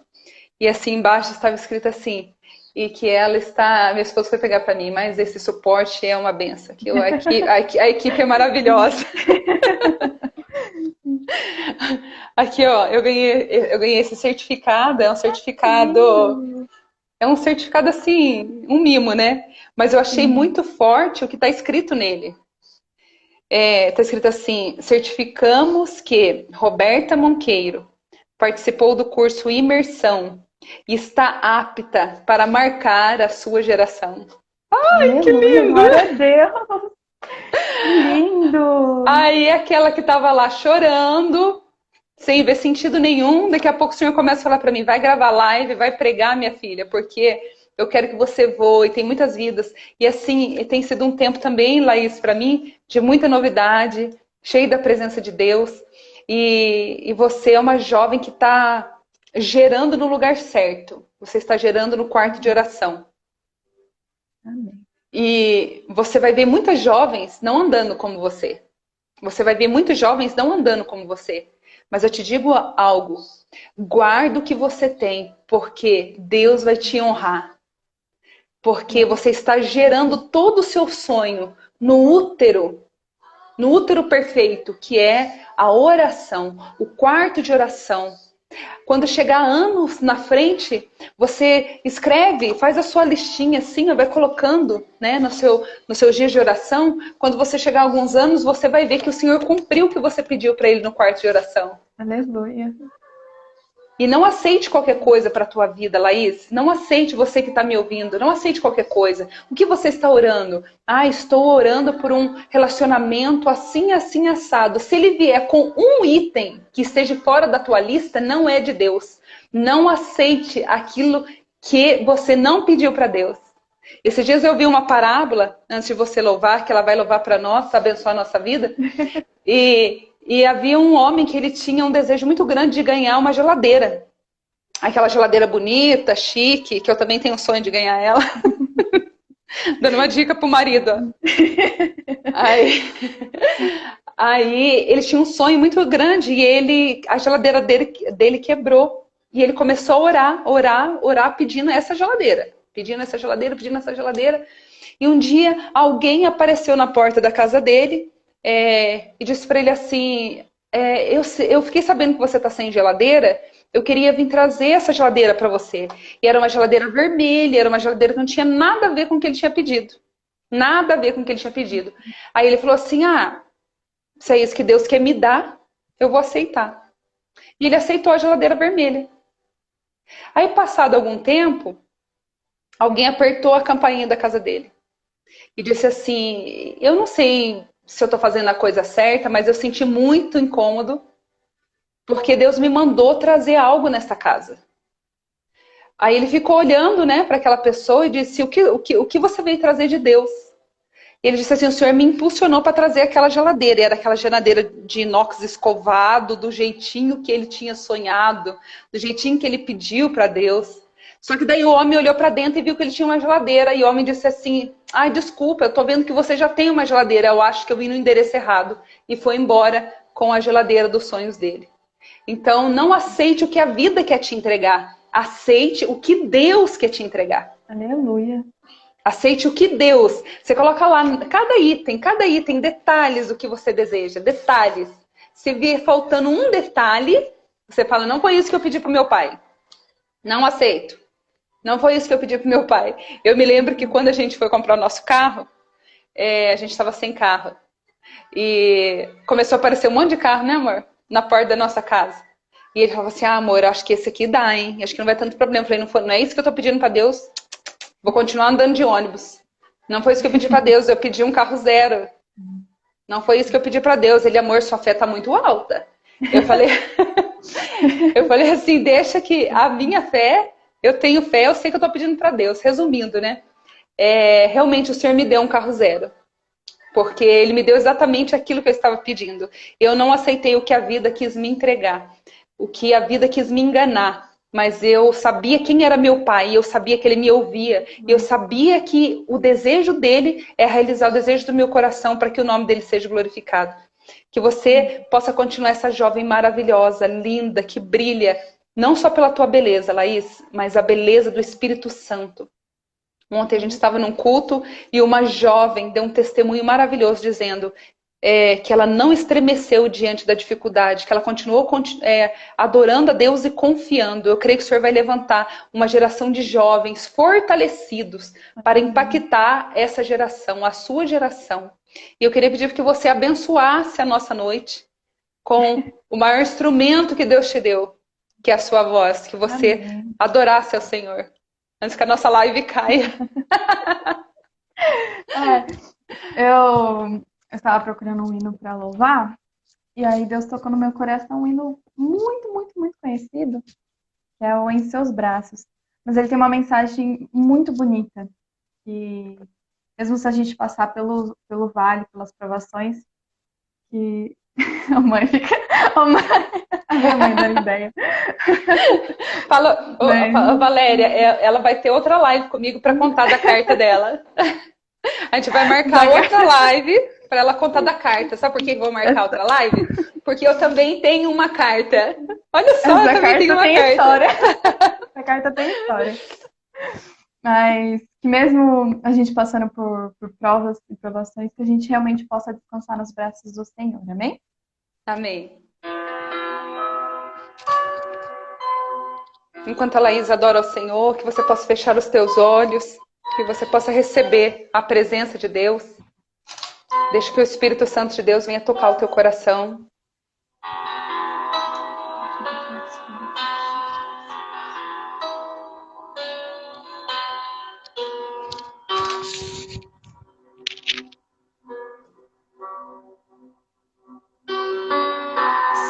E assim embaixo estava escrito assim, e que ela está... Minha esposa foi pegar para mim, mas esse suporte é uma benção. A equipe é maravilhosa. Aqui, ó, eu ganhei esse certificado, é um certificado assim, um mimo, né? Mas eu achei muito forte o que está escrito nele. Está escrito assim, certificamos que Roberta Monqueiro participou do curso Imersão e está apta para marcar a sua geração. Ai, aleluia, que lindo! Glória a Deus! Lindo! Aí aquela que estava lá chorando, sem ver sentido nenhum, daqui a pouco o senhor começa a falar para mim, vai gravar live, vai pregar, minha filha, porque eu quero que você voe, tem muitas vidas. E assim, tem sido um tempo também, Laís, para mim, de muita novidade, cheio da presença de Deus. E você é uma jovem que está gerando no lugar certo. Você está gerando no quarto de oração. Amém. E você vai ver muitas jovens não andando como você. Você vai ver muitos jovens não andando como você. Mas eu te digo algo. Guarda o que você tem, porque Deus vai te honrar. Porque você está gerando todo o seu sonho no útero perfeito, que é a oração, o quarto de oração. Quando chegar anos na frente, você escreve, faz a sua listinha assim, vai colocando, né, no seu dia de oração. Quando você chegar a alguns anos, você vai ver que o Senhor cumpriu o que você pediu para Ele no quarto de oração. Aleluia. E não aceite qualquer coisa para a tua vida, Laís. Não aceite, você que está me ouvindo. Não aceite qualquer coisa. O que você está orando? Estou orando por um relacionamento assim, assim, assado. Se ele vier com um item que esteja fora da tua lista, não é de Deus. Não aceite aquilo que você não pediu para Deus. Esses dias eu vi uma parábola, antes de você louvar, que ela vai louvar para nós, abençoar a nossa vida. E havia um homem que ele tinha um desejo muito grande de ganhar uma geladeira. Aquela geladeira bonita, chique, que eu também tenho um sonho de ganhar ela. Dando uma dica pro marido. Aí ele tinha um sonho muito grande e a geladeira dele quebrou. E ele começou a orar, pedindo essa geladeira. Pedindo essa geladeira. E um dia alguém apareceu na porta da casa dele e disse para ele assim, eu fiquei sabendo que você está sem geladeira, eu queria vir trazer essa geladeira para você. E era uma geladeira vermelha, era uma geladeira que não tinha nada a ver com o que ele tinha pedido. Nada a ver com o que ele tinha pedido. Aí ele falou assim, se é isso que Deus quer me dar, eu vou aceitar. E ele aceitou a geladeira vermelha. Aí, passado algum tempo, alguém apertou a campainha da casa dele. E disse assim, eu não sei se eu estou fazendo a coisa certa, mas eu senti muito incômodo, porque Deus me mandou trazer algo nesta casa. Aí ele ficou olhando, né, para aquela pessoa e disse, o que você veio trazer de Deus? E ele disse assim, o Senhor me impulsionou para trazer aquela geladeira. E era aquela geladeira de inox escovado, do jeitinho que ele tinha sonhado, do jeitinho que ele pediu para Deus. Só que daí o homem olhou para dentro e viu que ele tinha uma geladeira. E o homem disse assim, desculpa, eu tô vendo que você já tem uma geladeira. Eu acho que eu vim no endereço errado. E foi embora com a geladeira dos sonhos dele. Então, não aceite o que a vida quer te entregar. Aceite o que Deus quer te entregar. Aleluia. Aceite o que Deus. Você coloca lá cada item, detalhes do que você deseja, detalhes. Se vier faltando um detalhe, você fala, não foi isso que eu pedi pro meu pai. Não aceito. Não foi isso que eu pedi pro meu pai. Eu me lembro que quando a gente foi comprar o nosso carro, a gente estava sem carro. E começou a aparecer um monte de carro, né, amor? Na porta da nossa casa. E ele falava assim, amor, acho que esse aqui dá, hein? Acho que não vai ter tanto problema. Eu falei, não é isso que eu tô pedindo pra Deus. Vou continuar andando de ônibus. Não foi isso que eu pedi pra Deus. Eu pedi um carro zero. Não foi isso que eu pedi pra Deus. Ele, amor, sua fé tá muito alta. Eu falei, eu falei assim, deixa que a minha fé, eu tenho fé, eu sei que eu tô pedindo pra Deus. Resumindo, né? Realmente o Senhor me deu um carro zero. Porque Ele me deu exatamente aquilo que eu estava pedindo. Eu não aceitei o que a vida quis me entregar. O que a vida quis me enganar. Mas eu sabia quem era meu pai, eu sabia que ele me ouvia, eu sabia que o desejo dele é realizar o desejo do meu coração para que o nome dele seja glorificado. Que você possa continuar essa jovem maravilhosa, linda, que brilha, não só pela tua beleza, Laís, mas a beleza do Espírito Santo. Ontem a gente estava num culto e uma jovem deu um testemunho maravilhoso dizendo que ela não estremeceu diante da dificuldade, que ela continuou adorando a Deus e confiando. Eu creio que o Senhor vai levantar uma geração de jovens fortalecidos para impactar essa geração, a sua geração. E eu queria pedir que você abençoasse a nossa noite com o maior instrumento que Deus te deu, que é a sua voz, que você adorasse ao Senhor. Antes que a nossa live caia. Eu estava procurando um hino para louvar, e aí Deus tocou no meu coração um hino muito, muito, muito conhecido, que é o Em Seus Braços. Mas ele tem uma mensagem muito bonita, que mesmo se a gente passar pelo vale, pelas provações, que a mãe fica... A mãe dá ideia. Fala, Valéria, ela vai ter outra live comigo para contar da carta dela. A gente vai marcar outra live para ela contar da carta. Sabe por que eu vou marcar outra live? Porque eu também tenho uma carta. Olha só, eu também tenho uma carta. História. Essa carta tem história. Mas que mesmo a gente passando por provas e provações, que a gente realmente possa descansar nos braços do Senhor, amém? Amém. Enquanto a Laís adora ao Senhor, que você possa fechar os teus olhos, que você possa receber a presença de Deus. Deixa que o Espírito Santo de Deus venha tocar o teu coração.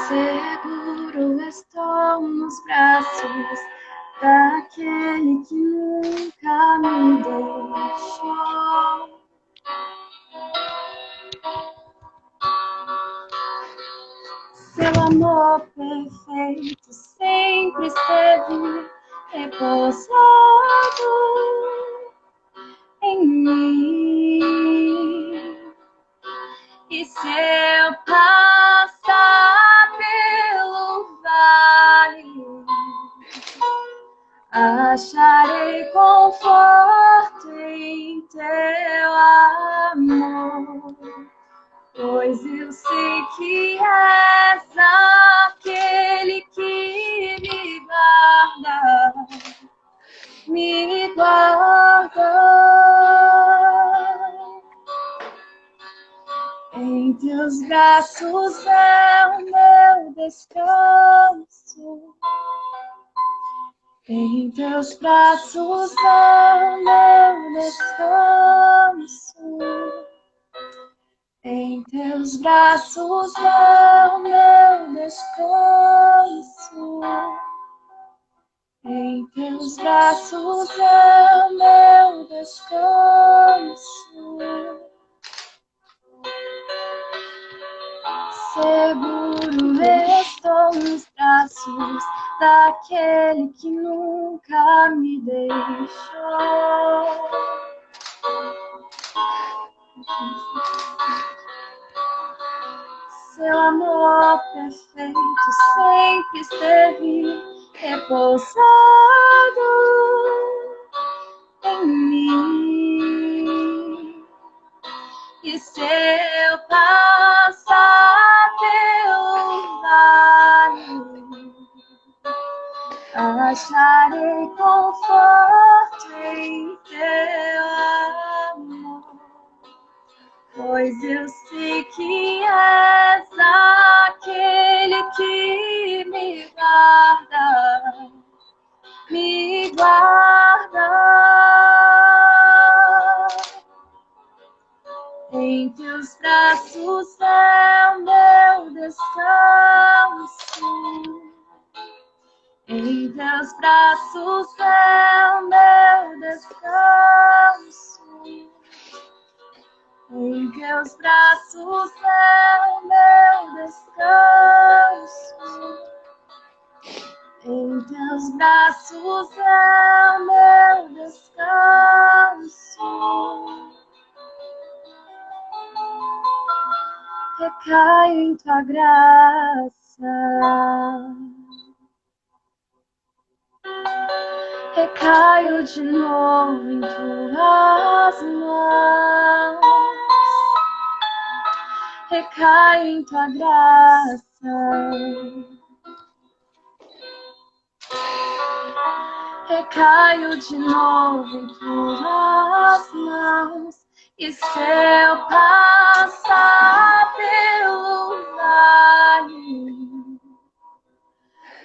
Seguro estou nos braços daquele que nunca me deixou. Seu amor perfeito sempre esteve repousado em mim. E se eu passar pelo vale, acharei conforto em teu amor, pois eu sei que és aquele que me guarda. Em teus braços é o meu descanso. Em teus braços é o meu descanso. Em teus braços é o meu descanso. Em teus braços é o meu descanso. Seguro estou nos braços daquele que nunca me deixou. Seu amor perfeito sempre esteve repousado em mim. E se eu passar pelo vale, acharei conforto em teu amor, pois eu sei que és aquele que me guarda, me guarda. Em teus braços é o meu descanso. Em teus braços é o meu descanso. Em teus braços é o meu descanso. Em teus braços é o meu descanso. Recaio em tua graça. Recaio de novo em tuas mãos. Recaio em tua graça. Recaio de novo em tuas mãos. E se eu passar pelo vale,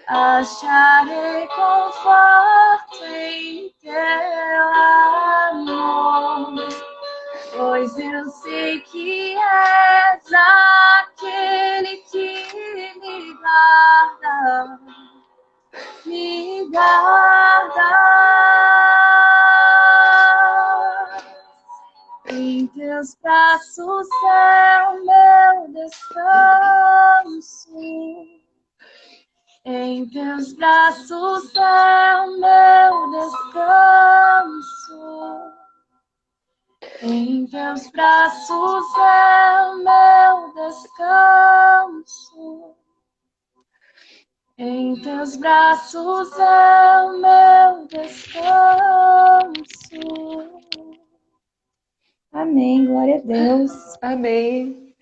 acharei conforto em teu amor, pois eu sei que és aquele que me guarda, me guarda. Em teus braços é o meu descanso. Em teus braços é o meu descanso. Em teus braços é o meu descanso. Em teus braços é o meu descanso. Amém, glória a Deus. Amém.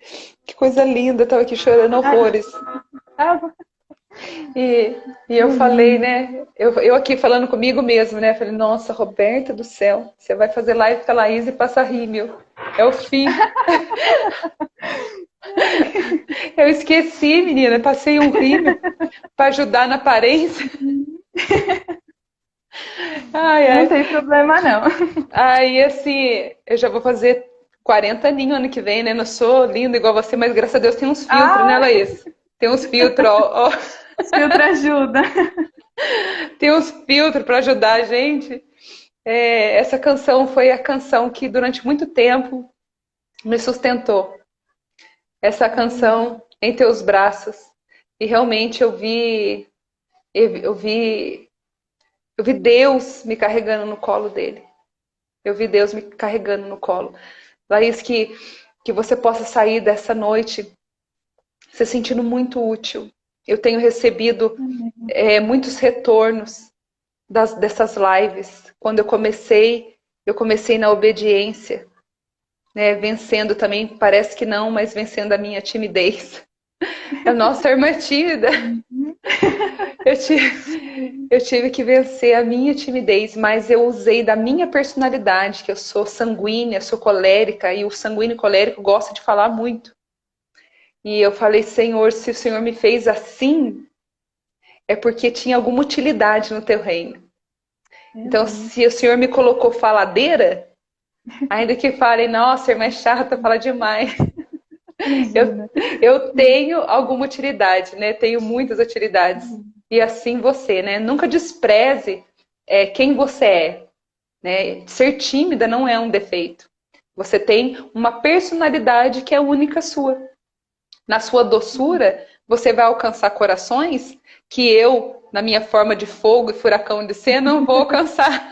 Que coisa linda, eu estava aqui chorando horrores. E eu falei, né? Eu aqui falando comigo mesmo, né? Falei, nossa, Roberta do céu, você vai fazer live com a Laís e passa rímel. É o fim. Eu esqueci, menina, passei um rímel para ajudar na aparência. Ai, ai. Não tem problema, não. Aí, assim, eu já vou fazer 40 aninhos ano que vem, né? Não sou linda igual você, mas graças a Deus tem uns filtros, né, Laís? Tem uns filtros, ó. Os filtros ajudam. Tem uns filtros para ajudar a gente. Essa canção foi a canção que durante muito tempo me sustentou. Essa canção, Em Teus Braços. E realmente eu vi Deus me carregando no colo dele. Eu vi Deus me carregando no colo. Laís, que você possa sair dessa noite se sentindo muito útil. Eu tenho recebido muitos retornos dessas lives. Quando eu comecei na obediência, né? Vencendo também, parece que não, mas vencendo a minha timidez. A nossa irmã é tímida. Eu tive que vencer a minha timidez, mas eu usei da minha personalidade, que eu sou sanguínea, sou colérica, e o sanguíneo e colérico gosta de falar muito. E eu falei, Senhor, se o Senhor me fez assim, é porque tinha alguma utilidade no teu reino. Então, se o Senhor me colocou faladeira, ainda que falem, nossa, irmã é chata, fala demais. Eu tenho alguma utilidade, né? Tenho muitas utilidades. E assim você, né? Nunca despreze quem você é. Né? Ser tímida não é um defeito. Você tem uma personalidade que é única sua. Na sua doçura, você vai alcançar corações que eu, na minha forma de fogo e furacão de ser, não vou alcançar.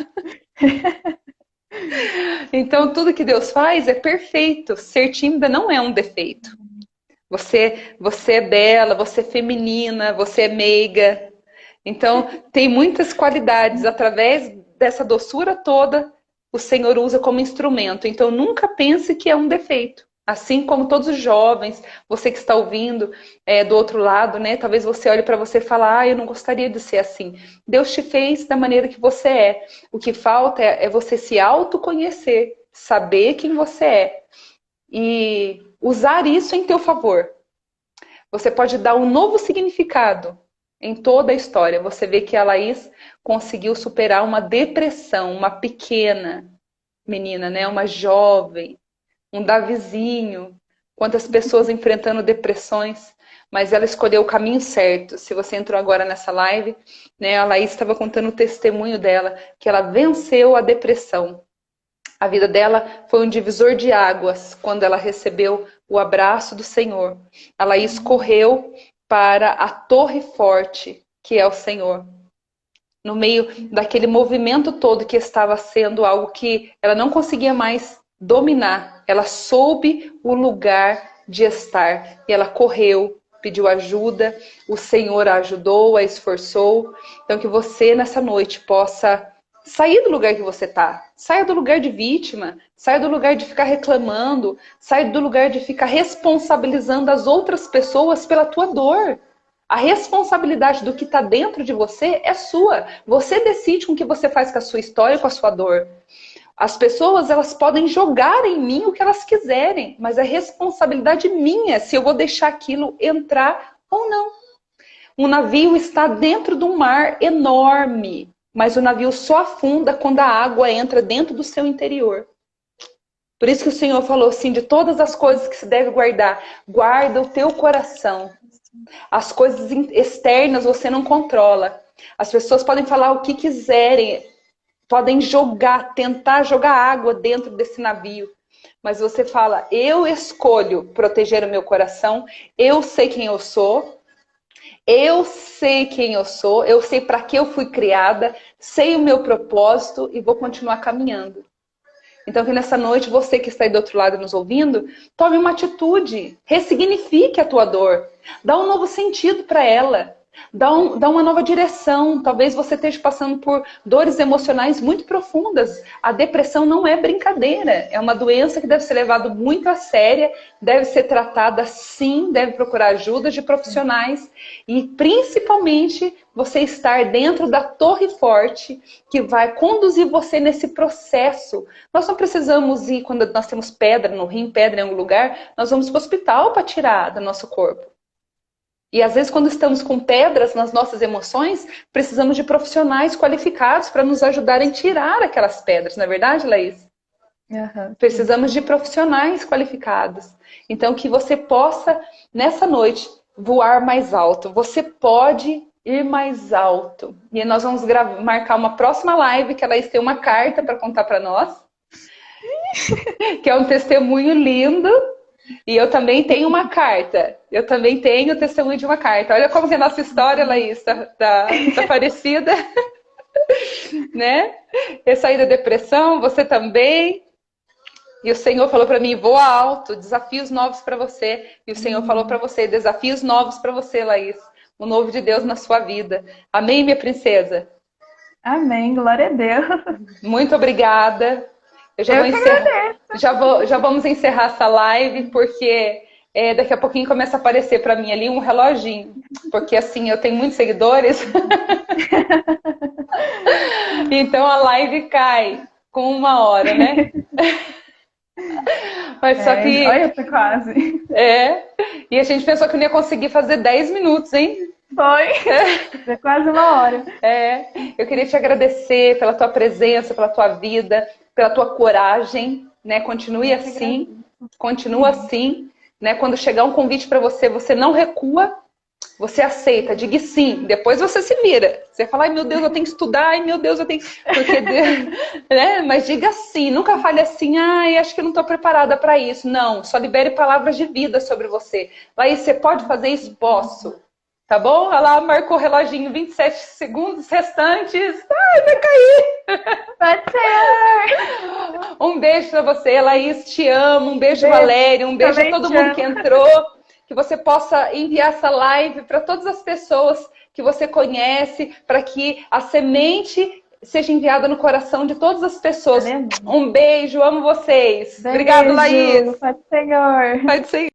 Então, tudo que Deus faz é perfeito. Ser tímida não é um defeito. Você é bela, você é feminina, você é meiga. Então, tem muitas qualidades. Através dessa doçura toda, o Senhor usa como instrumento. Então, nunca pense que é um defeito. Assim como todos os jovens, você que está ouvindo do outro lado, né? Talvez você olhe para você e fale, eu não gostaria de ser assim. Deus te fez da maneira que você é. O que falta é você se autoconhecer, saber quem você é e usar isso em teu favor. Você pode dar um novo significado em toda a história. Você vê que a Laís conseguiu superar uma depressão, uma pequena menina, né? Uma jovem, um Davizinho, quantas pessoas enfrentando depressões, mas ela escolheu o caminho certo. Se você entrou agora nessa live, né, a Laís estava contando o testemunho dela, que ela venceu a depressão. A vida dela foi um divisor de águas quando ela recebeu o abraço do Senhor. A Laís correu para a torre forte, que é o Senhor. No meio daquele movimento todo que estava sendo algo que ela não conseguia mais dominar, ela soube o lugar de estar e ela correu, pediu ajuda, o Senhor a ajudou, a esforçou. Então que você nessa noite possa sair do lugar que você está, saia do lugar de vítima, saia do lugar de ficar reclamando, saia do lugar de ficar responsabilizando as outras pessoas pela tua dor. A responsabilidade do que está dentro de você é sua. Você decide com o que você faz com a sua história e com a sua dor. As pessoas, elas podem jogar em mim o que elas quiserem, mas é responsabilidade minha se eu vou deixar aquilo entrar ou não. Um navio está dentro de um mar enorme, mas o navio só afunda quando a água entra dentro do seu interior. Por isso que o Senhor falou assim, de todas as coisas que se deve guardar, guarda o teu coração. As coisas externas você não controla. As pessoas podem falar o que quiserem, podem tentar jogar água dentro desse navio. Mas você fala, eu escolho proteger o meu coração, eu sei quem eu sou, eu sei para que eu fui criada, sei o meu propósito e vou continuar caminhando. Então que nessa noite, você que está aí do outro lado nos ouvindo, tome uma atitude, ressignifique a tua dor, dá um novo sentido para ela, dá uma nova direção. Talvez você esteja passando por dores emocionais muito profundas. A depressão não é brincadeira, é uma doença que deve ser levada muito a séria, deve ser tratada sim, deve procurar ajuda de profissionais e principalmente você estar dentro da torre forte que vai conduzir você nesse processo. Nós não precisamos ir quando nós temos pedra no rim, pedra em algum lugar, nós vamos para o hospital para tirar do nosso corpo. E às vezes quando estamos com pedras nas nossas emoções, precisamos de profissionais qualificados para nos ajudarem a tirar aquelas pedras, não é verdade, Laís? Uhum. Precisamos de profissionais qualificados. Então que você possa, nessa noite, voar mais alto. Você pode ir mais alto. E nós vamos marcar uma próxima live que a Laís tem uma carta para contar para nós. Que é um testemunho lindo. E eu também tenho uma carta. Eu também tenho o testemunho de uma carta. Olha como que é a nossa história, Laís, tá parecida. Né? Eu saí da depressão, você também. E o Senhor falou para mim, voa alto, desafios novos para você. E o Senhor falou para você, desafios novos para você, Laís. O novo de Deus na sua vida. Amém, minha princesa? Amém, glória a Deus. Muito obrigada. Eu já vamos encerrar essa live, porque daqui a pouquinho começa a aparecer para mim ali um reloginho. Porque assim, eu tenho muitos seguidores. Então a live cai com 1 hora, né? Mas só que... Olha, eu tô quase. E a gente pensou que não ia conseguir fazer 10 minutos, hein? Foi quase 1 hora. Eu queria te agradecer pela tua presença, pela tua vida, pela tua coragem, né? Continue assim, continua assim, né? Quando chegar um convite para você, você não recua, você aceita, diga sim, depois você se vira. Você fala, ai meu Deus, eu tenho que estudar, ai meu Deus, eu tenho porque né? Mas diga sim, nunca fale assim, ai, acho que eu não estou preparada para isso. Não, só libere palavras de vida sobre você. Laís, você pode fazer isso? Posso. Tá bom? Olha lá, marcou o reloginho, 27 segundos restantes. Ai, vai cair! Pode ser! Um beijo pra você, Laís, te amo. Um beijo, Valéria. Um beijo a todo mundo que entrou. Que você possa enviar essa live para todas as pessoas que você conhece, para que a semente seja enviada no coração de todas as pessoas. Aleluia. Um beijo, amo vocês. Beijo, Obrigada, Laís. Pai do Senhor. Pai do Senhor.